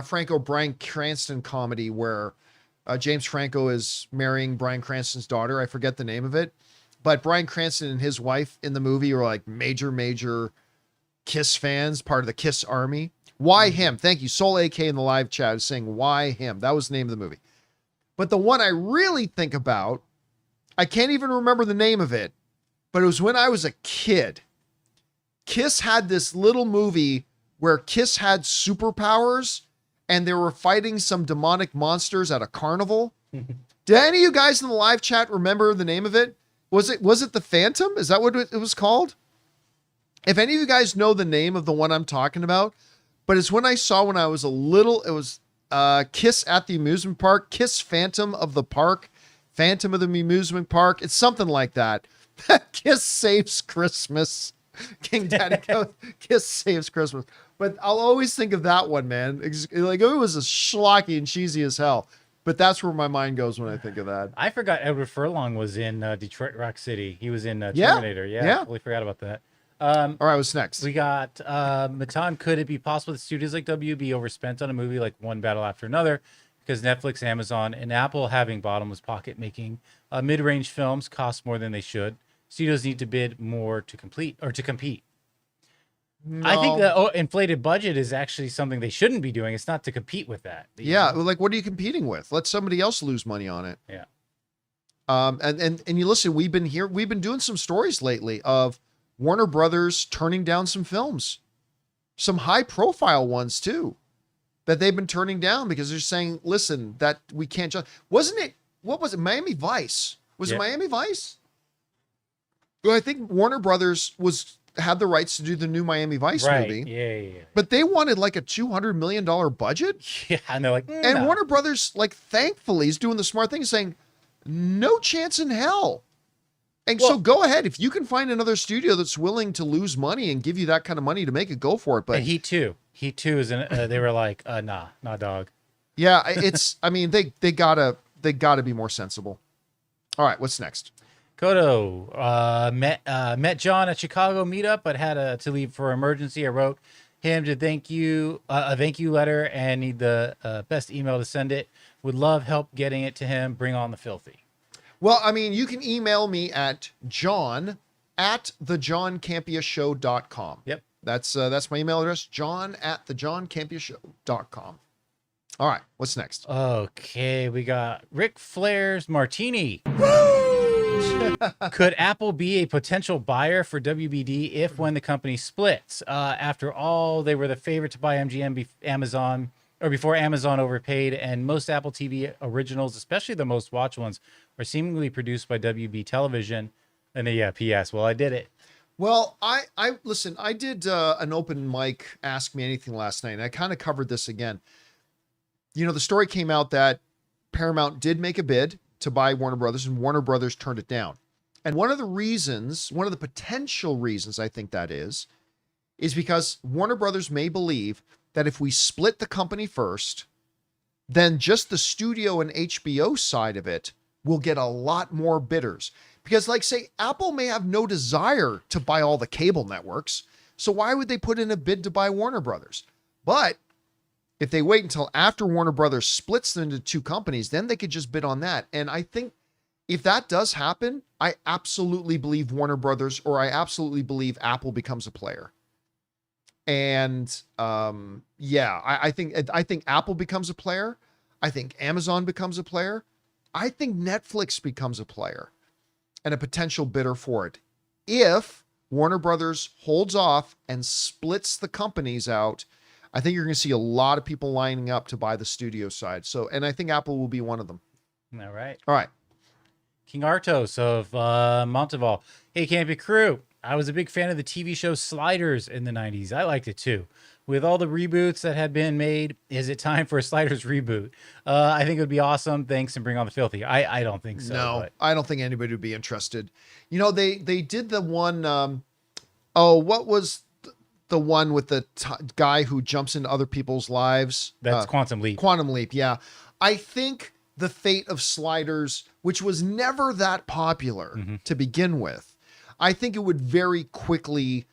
Franco Bryan Cranston comedy where James Franco is marrying Bryan Cranston's daughter. I forget the name of it, but Bryan Cranston and his wife in the movie are like major Kiss fans, part of the Kiss army. Why him? Thank you. Soul AK in the live chat is saying why him. That was the name of the movie. But the one I really think about, I can't even remember the name of it, but it was when I was a kid. Kiss had this little movie where Kiss had superpowers and they were fighting some demonic monsters at a carnival. Did any of you guys in the live chat remember the name of it? Was it The Phantom? Is that what it was called? If any of you guys know the name of the one I'm talking about, but it's when I saw when I was a little, it was Kiss at the amusement park, Kiss Phantom of the Park, Phantom of the Amusement Park. It's something like that. Kiss Saves Christmas. King Daddy goes, Kiss Saves Christmas. But I'll always think of that one, man. Like, it was a schlocky and cheesy as hell. But that's where my mind goes when I think of that. I forgot Edward Furlong was in Detroit Rock City. He was in Terminator. Yeah. Totally forgot about that. All right, what's next? We got Matan. Could it be possible that studios like WB overspent on a movie like One Battle After Another because Netflix, Amazon, and Apple having bottomless pocket making mid-range films cost more than they should? Studios need to bid more to compete. No. I think the inflated budget is actually something they shouldn't be doing. It's not to compete with that. Yeah, like what are you competing with? Let somebody else lose money on it. Yeah. And you listen, we've been doing some stories lately of Warner Brothers turning down some films, some high profile ones too, that they've been turning down because they're saying, listen, that we can't just, what was it? Miami Vice. Was it Miami Vice? Well, I think Warner Brothers had the rights to do the new Miami Vice movie. Yeah. But they wanted like a $200 million budget. Yeah, and they're like, and no. Warner Brothers, like, thankfully is doing the smart thing, saying, no chance in hell. And so go ahead. If you can find another studio that's willing to lose money and give you that kind of money to make it, go for it. But and Heat 2 is in, they were like, nah, dog. Yeah, it's, I mean, they gotta be more sensible. All right, what's next? Kodo, met John at Chicago meetup, but had to leave for emergency. I wrote him to thank you, a thank you letter, and need the best email to send it. Would love help getting it to him. Bring on the filthy. Well, I mean, you can email me at john@thejohncampeashow.com. Yep. That's my email address, john@thejohncampeashow.com. All right, what's next? Okay, we got Ric Flair's Martini. Could Apple be a potential buyer for WBD if when the company splits? After all, they were the favorite to buy MGM before Amazon overpaid, and most Apple TV originals, especially the most watched ones, are seemingly produced by WB Television. And yeah, P.S. Well, I did it. Well, I listen, I did an open mic Ask Me Anything last night, and I kind of covered this again. You know, the story came out that Paramount did make a bid to buy Warner Brothers, and Warner Brothers turned it down. And one of the potential reasons I think that is because Warner Brothers may believe that if we split the company first, then just the studio and HBO side of it will get a lot more bidders. Because, like, say, Apple may have no desire to buy all the cable networks, so why would they put in a bid to buy Warner Brothers? But if they wait until after Warner Brothers splits them into two companies, then they could just bid on that. And I think if that does happen, I absolutely believe Warner Brothers, or I absolutely believe Apple becomes a player. And I think Apple becomes a player. I think Amazon becomes a player. I think Netflix becomes a player and a potential bidder for it. If Warner Brothers holds off and splits the companies out, I think you're going to see a lot of people lining up to buy the studio side. So, and I think Apple will be one of them. All right. All right. King Artos of Monteval. Hey, Campy Crew. I was a big fan of the TV show Sliders in the 90s. I liked it too. With all the reboots that had been made, is it time for a Sliders reboot? I think it would be awesome. Thanks, and bring on the filthy. I don't think so. No, but I don't think anybody would be interested. You know, they did the one, what was the one with the guy who jumps into other people's lives? That's Quantum Leap. Quantum Leap, yeah. I think the fate of Sliders, which was never that popular to begin with, I think it would very quickly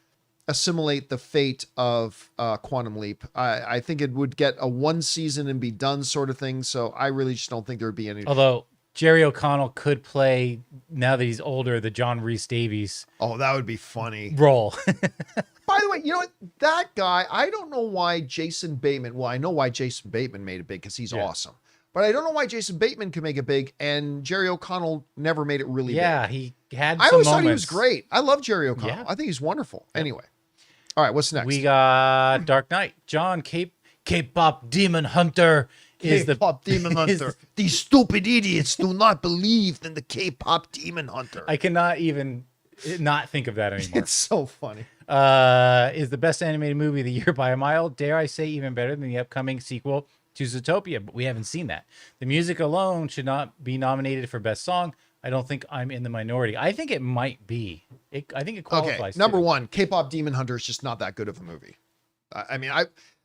assimilate the fate of Quantum Leap. I think it would get a one season and be done sort of thing. So I really just don't think there would be any. Although Jerry O'Connell could play, now that he's older, the John Rhys Davies Oh, that would be funny. role. By the way, you know what? That guy, I don't know why Jason Bateman, well, I know why Jason Bateman made it big because he's awesome. But I don't know why Jason Bateman could make it big and Jerry O'Connell never made it really big. Yeah, he had I some always thought he moments. was great. I love Jerry O'Connell. Yeah. I think he's wonderful. Anyway. All right, what's next? We got Dark Knight. John K-pop Demon Hunter is the K-pop Demon Hunter. These stupid idiots do not believe in the K-pop Demon Hunter. I cannot even not think of that anymore. It's so funny. Is the best animated movie of the year by a mile. Dare I say even better than the upcoming sequel to Zootopia, but we haven't seen that. The music alone should not be nominated for best song. I don't think I'm in the minority. I think it might be. I think it qualifies. Okay, number too. one, K-pop Demon Hunter is just not that good of a movie. I mean,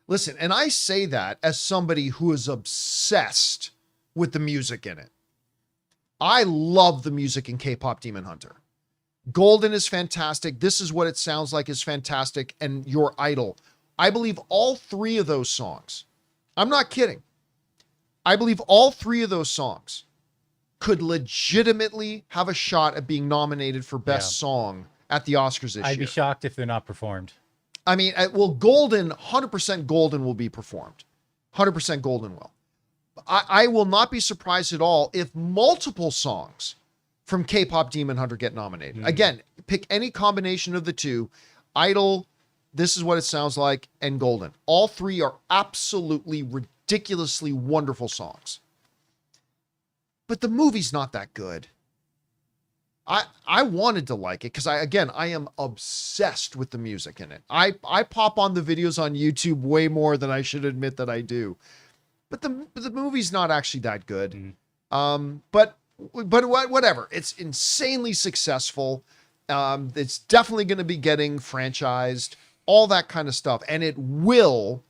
listen, and I say that as somebody who is obsessed with the music in it. I love the music in K-pop Demon Hunter. Golden is fantastic. This Is What It Sounds Like is fantastic. And Your Idol. I believe all three of those songs, I'm not kidding. I believe all three of those songs could legitimately have a shot at being nominated for best song at the Oscars this year. I'd be shocked if they're not performed. I mean, well, Golden, 100% Golden will be performed. 100% Golden will. I will not be surprised at all if multiple songs from K-pop Demon Hunter get nominated. Again, pick any combination of the two. Idol, This Is What It Sounds Like, and Golden. All three are absolutely ridiculously wonderful songs. But the movie's not that good. I wanted to like it because I am obsessed with the music in it. I pop on the videos on YouTube way more than I should admit that I do. But the movie's not actually that good. But whatever. It's insanely successful. It's definitely going to be getting franchised, all that kind of stuff. And it will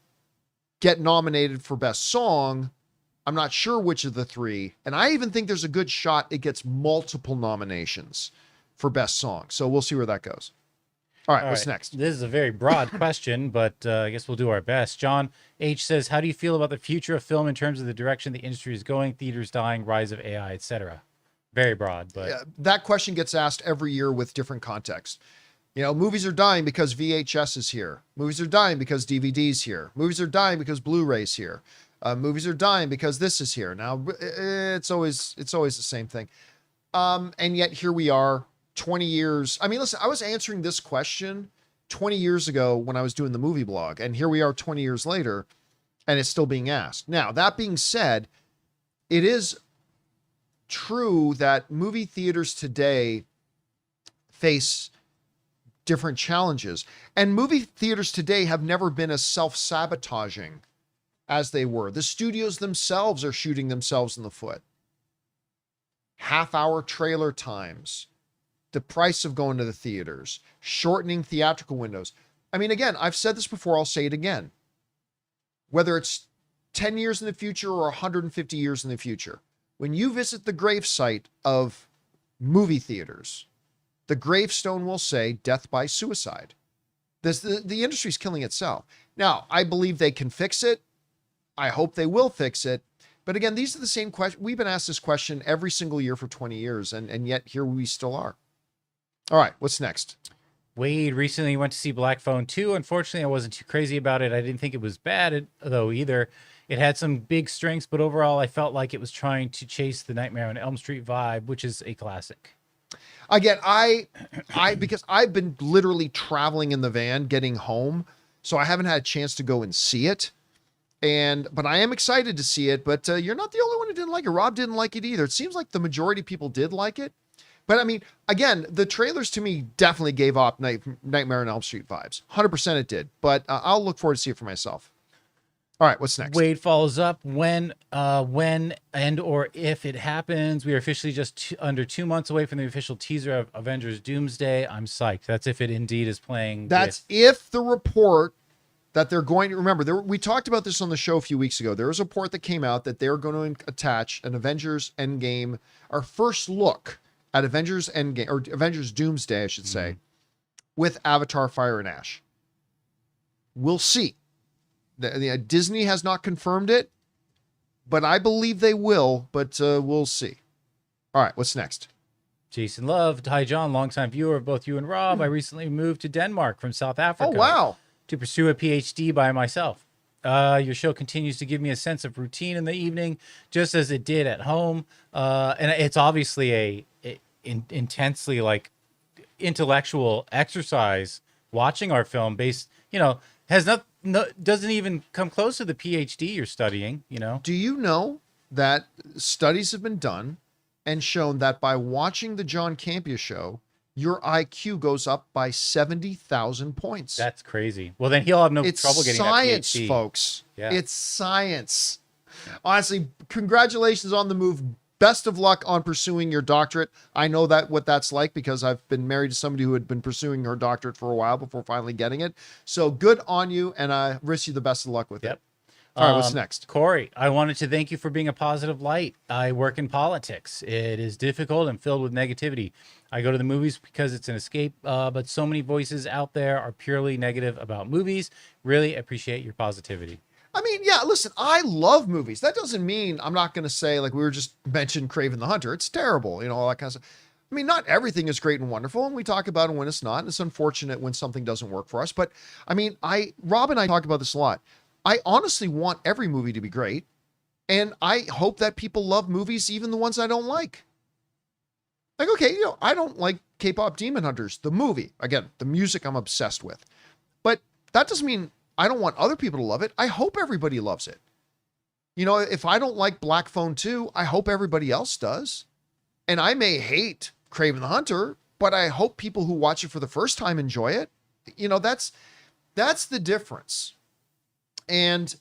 get nominated for best song I'm not sure which of the three. And I even think there's a good shot it gets multiple nominations for best song. So we'll see where that goes. All right, All what's right. next? This is a very broad question, but I guess we'll do our best. John H. says, how do you feel about the future of film in terms of the direction the industry is going, theaters dying, rise of AI, etc.? Very broad, but Yeah, that question gets asked every year with different context. Movies are dying because VHS is here. Movies are dying because DVD's here. Movies are dying because Blu-ray's here. Movies are dying because this is here. Now, it's always the same thing. And yet here we are, 20 years. I mean, listen, I was answering this question 20 years ago when I was doing the movie blog, and here we are 20 years later, and it's still being asked. Now, that being said, it is true that movie theaters today face different challenges, and movie theaters today have never been as self-sabotaging as they were. The studios themselves are shooting themselves in the foot. Half-hour trailer times, the price of going to the theaters, shortening theatrical windows. I mean, again, I've said this before, I'll say it again. Whether it's 10 years in the future or 150 years in the future, when you visit the gravesite of movie theaters, the gravestone will say death by suicide. The industry's killing itself. Now, I believe they can fix it. I hope they will fix it. But again, these are the same questions. We've been asked this question every single year for 20 years, and yet here we still are. All right, what's next? Wade recently went to see Black Phone 2. Unfortunately, I wasn't too crazy about it. I didn't think it was bad, though, either. It had some big strengths, but overall, I felt like it was trying to chase the Nightmare on Elm Street vibe, which is a classic. Again, because I've been literally traveling in the van getting home, so I haven't had a chance to go and see it. But I am excited to see it, but you're not the only one who didn't like it. Rob didn't like it either. It seems like the majority of people did like it. But I mean, again, the trailers to me definitely gave off Nightmare on Elm Street vibes. 100% it did. But I'll look forward to see it for myself. All right, what's next? Wade follows up when and or if it happens. We are officially just under 2 months away from the official teaser of Avengers Doomsday. I'm psyched. That's if it indeed is playing. That's if the report that they're going to remember. We talked about this on the show a few weeks ago. There was a report that came out that they're going to attach an Avengers Endgame, our first look at Avengers Endgame, or Avengers Doomsday, I should say, with Avatar: Fire and Ash. We'll see. Disney has not confirmed it, but I believe they will, but we'll see. All right, what's next? Jason Love. Hi, John, longtime viewer of both you and Rob. I recently moved to Denmark from South Africa. Oh, wow. To pursue a PhD by myself. Your show continues to give me a sense of routine in the evening, just as it did at home. And it's obviously intensely like intellectual exercise watching our film based, has doesn't even come close to the PhD you're studying, Do you know that studies have been done and shown that by watching the John Campea Show, your IQ goes up by 70,000 points? That's crazy. Well, then he'll have no trouble getting science, that PhD. Folks. Yeah. It's science. Honestly, congratulations on the move. Best of luck on pursuing your doctorate. I know what that's like because I've been married to somebody who had been pursuing her doctorate for a while before finally getting it. So good on you, and I wish you the best of luck with it. All right, what's next? Corey, I wanted to thank you for being a positive light. I work in politics. It is difficult and filled with negativity. I go to the movies because it's an escape, but so many voices out there are purely negative about movies. Really appreciate your positivity. I mean, yeah, listen, I love movies. That doesn't mean I'm not going to say, like we were just mentioned, Kraven the Hunter. It's terrible, all that kind of stuff. I mean, not everything is great and wonderful, and we talk about it when it's not, and it's unfortunate when something doesn't work for us. But, I mean, Rob and I talk about this a lot. I honestly want every movie to be great, and I hope that people love movies, even the ones I don't like. Like, okay, I don't like K-pop Demon Hunters, the movie. Again, the music I'm obsessed with. But that doesn't mean I don't want other people to love it. I hope everybody loves it. If I don't like Black Phone 2, I hope everybody else does. And I may hate Kraven the Hunter, but I hope people who watch it for the first time enjoy it. That's the difference. And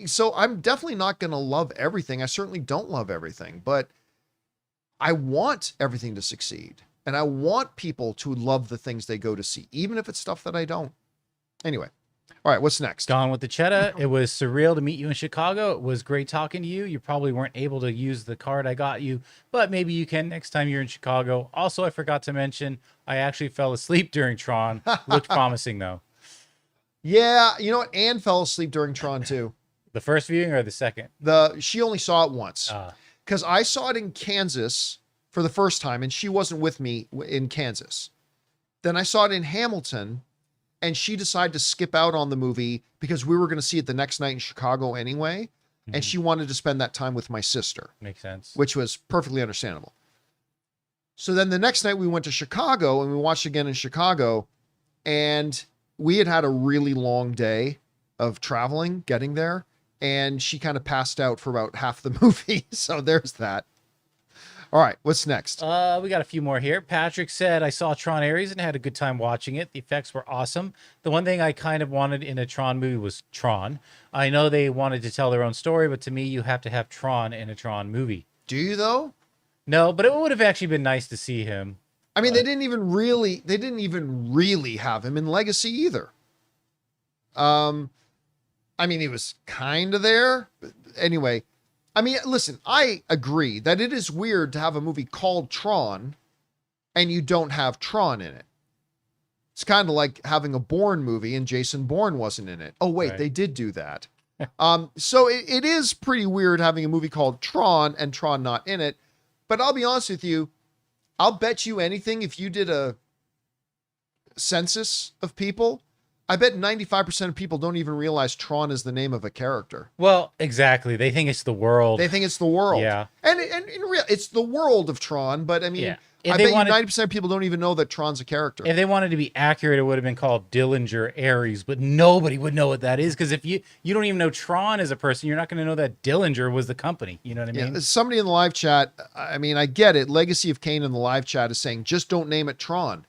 so I'm definitely not going to love everything. I certainly don't love everything, but I want everything to succeed. And I want people to love the things they go to see, even if it's stuff that I don't. Anyway. All right, what's next? Gone with the Cheddar. It was surreal to meet you in Chicago. It was great talking to you. You probably weren't able to use the card I got you, but maybe you can next time you're in Chicago. Also, I forgot to mention, I actually fell asleep during Tron. Looked promising, though. Yeah, you know what? Anne fell asleep during Tron too. The first viewing or the second? She only saw it once. Ah. Because I saw it in Kansas for the first time, and she wasn't with me in Kansas. Then I saw it in Hamilton, and she decided to skip out on the movie because we were going to see it the next night in Chicago anyway, and she wanted to spend that time with my sister. Makes sense. Which was perfectly understandable. So then the next night we went to Chicago, and we watched again in Chicago, and we had a really long day of traveling, getting there, and she kind of passed out for about half the movie. So there's that. All right, what's next? We got a few more here. Patrick said, I saw Tron Ares and had a good time watching it. The effects were awesome. The one thing I kind of wanted in a Tron movie was Tron. I know they wanted to tell their own story, but to me, you have to have Tron in a Tron movie. Do you though? No, but it would have actually been nice to see him. I mean, they didn't even really have him in Legacy either. I mean, he was kind of there. But anyway, I mean, listen, I agree that it is weird to have a movie called Tron and you don't have Tron in it. It's kind of like having a Bourne movie and Jason Bourne wasn't in it. Oh, wait, Right. They did do that. So it is pretty weird having a movie called Tron and Tron not in it. But I'll be honest with you, I'll bet you anything if you did a census of people, I bet 95% of people don't even realize Tron is the name of a character. Well, exactly. They think it's the world. They think it's the world. Yeah. And in real, it's the world of Tron, but I mean, Yeah. I bet you 90% of people don't even know that Tron's a character. If they wanted to be accurate, it would have been called Dillinger Ares, but nobody would know what that is because if you don't even know Tron as a person, you're not going to know that Dillinger was the company. You know what I mean? Yeah, somebody in the live chat, I mean, I get it. Legacy of Kain in the live chat is saying, just don't name it Tron.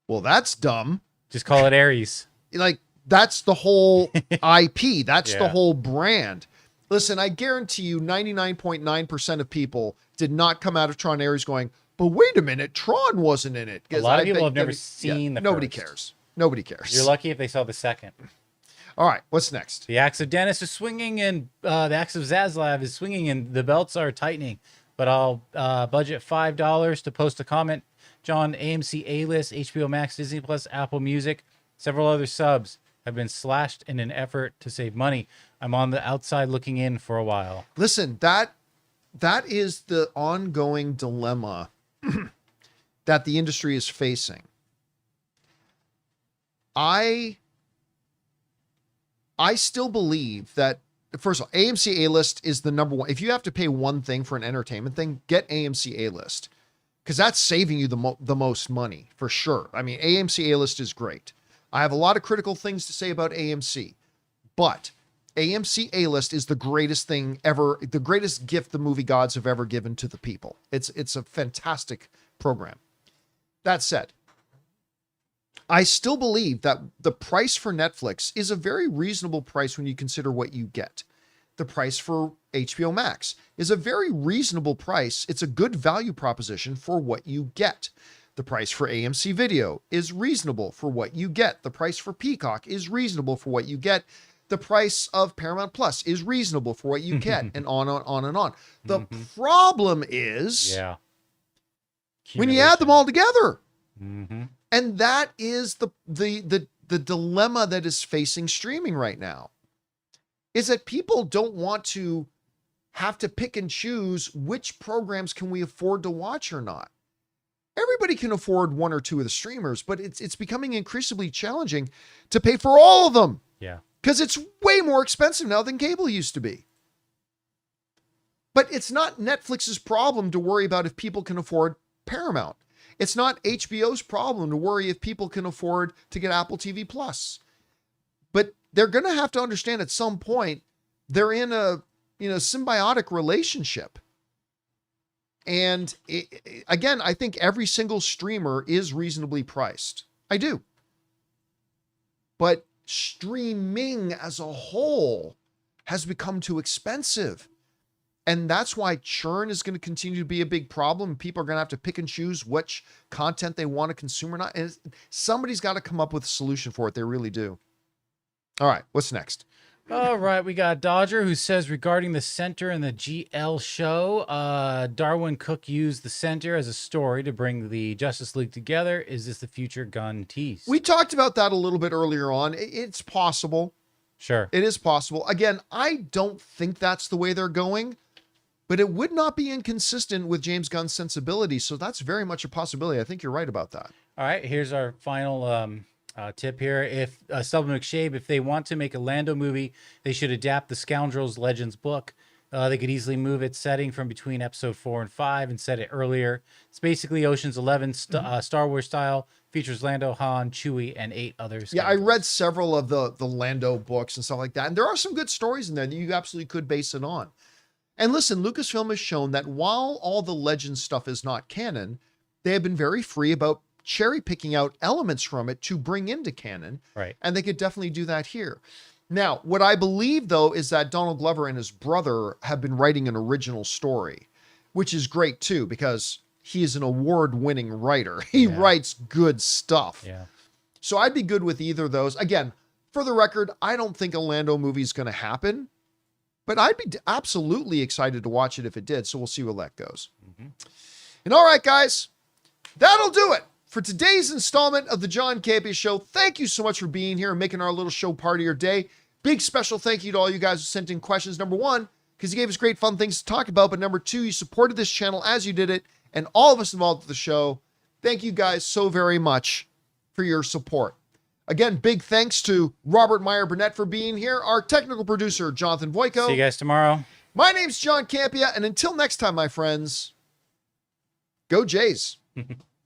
Well, that's dumb. Just call it Ares. Like, that's the whole IP. That's the Yeah. whole brand. Listen, I guarantee you 99.9% of people did not come out of Tron Ares going, but wait a minute, Tron wasn't in it. A lot of people have never seen the Nobody first. cares. Nobody cares. You're lucky if they saw the second. All right, what's next? The axe of Dennis is swinging and the axe of Zaslav is swinging and the belts are tightening. But I'll budget $5 to post a comment. John, AMC A-List, HBO Max, Disney Plus, Apple Music, several other subs have been slashed in an effort to save money. I'm on the outside looking in for a while. Listen, that is the ongoing dilemma that the industry is facing. I still believe that, first of all, AMC A-List is the number one. If you have to pay one thing for an entertainment thing, get AMC A-List, because that's saving you the most money for sure. I mean, AMC A-List is great. I have a lot of critical things to say about AMC, but AMC A-List is the greatest thing ever, the greatest gift the movie gods have ever given to the people. It's a fantastic program. That said, I still believe that the price for Netflix is a very reasonable price when you consider what you get. The price for HBO Max is a very reasonable price. It's a good value proposition for what you get. The price for AMC Video is reasonable for what you get. The price for Peacock is reasonable for what you get. The price of Paramount Plus is reasonable for what you get, and on and on. The problem is when you add them all together. And that is the dilemma that is facing streaming right now, is that people don't want to have to pick and choose which programs can we afford to watch or not. Everybody can afford one or two of the streamers, but it's becoming increasingly challenging to pay for all of them. Yeah. Because it's way more expensive now than cable used to be. But it's not Netflix's problem to worry about if people can afford Paramount. It's not HBO's problem to worry if people can afford to get Apple TV Plus. But they're going to have to understand at some point they're in a symbiotic relationship. And again, I think every single streamer is reasonably priced. I do. But streaming as a whole has become too expensive. And that's why churn is going to continue to be a big problem. People are going to have to pick and choose which content they want to consume or not. And somebody's got to come up with a solution for it. They really do. All right, what's next? All right, we got Dodger who says regarding the center in the GL show, Darwin Cook used the center as a story to bring the Justice League together. Is this the future Gunn tease? We talked about that a little bit earlier on. It's possible. Sure. It is possible. Again, I don't think that's the way they're going, but it would not be inconsistent with James Gunn's sensibility. So that's very much a possibility. I think you're right about that. All right, here's our final tip here. If Stubble McShabe, if they want to make a Lando movie, they should adapt the Scoundrels Legends book. They could easily move its setting from between episode 4 and 5 and set it earlier. It's basically Ocean's 11 Star Wars style. Features Lando, Han, Chewie, and 8 others. Yeah, I read several of the Lando books and stuff like that. And there are some good stories in there that you absolutely could base it on. And listen, Lucasfilm has shown that while all the Legends stuff is not canon, they have been very free about cherry picking out elements from it to bring into canon. Right. And they could definitely do that here. Now, what I believe, though, is that Donald Glover and his brother have been writing an original story, which is great, too, because he is an award-winning writer. He writes good stuff. Yeah. So I'd be good with either of those. Again, for the record, I don't think a Lando movie is going to happen, but I'd be absolutely excited to watch it if it did. So we'll see where that goes. And all right, guys, that'll do it for today's installment of the John Campea Show. Thank you so much for being here and making our little show part of your day. Big special thank you to all you guys who sent in questions. Number one, because you gave us great fun things to talk about. But number two, you supported this channel as you did it. And all of us involved with the show. Thank you guys so very much for your support. Again, big thanks to Robert Meyer Burnett for being here. Our technical producer, Jonathan Voico. See you guys tomorrow. My name's John Campea. And until next time, my friends, go Jays.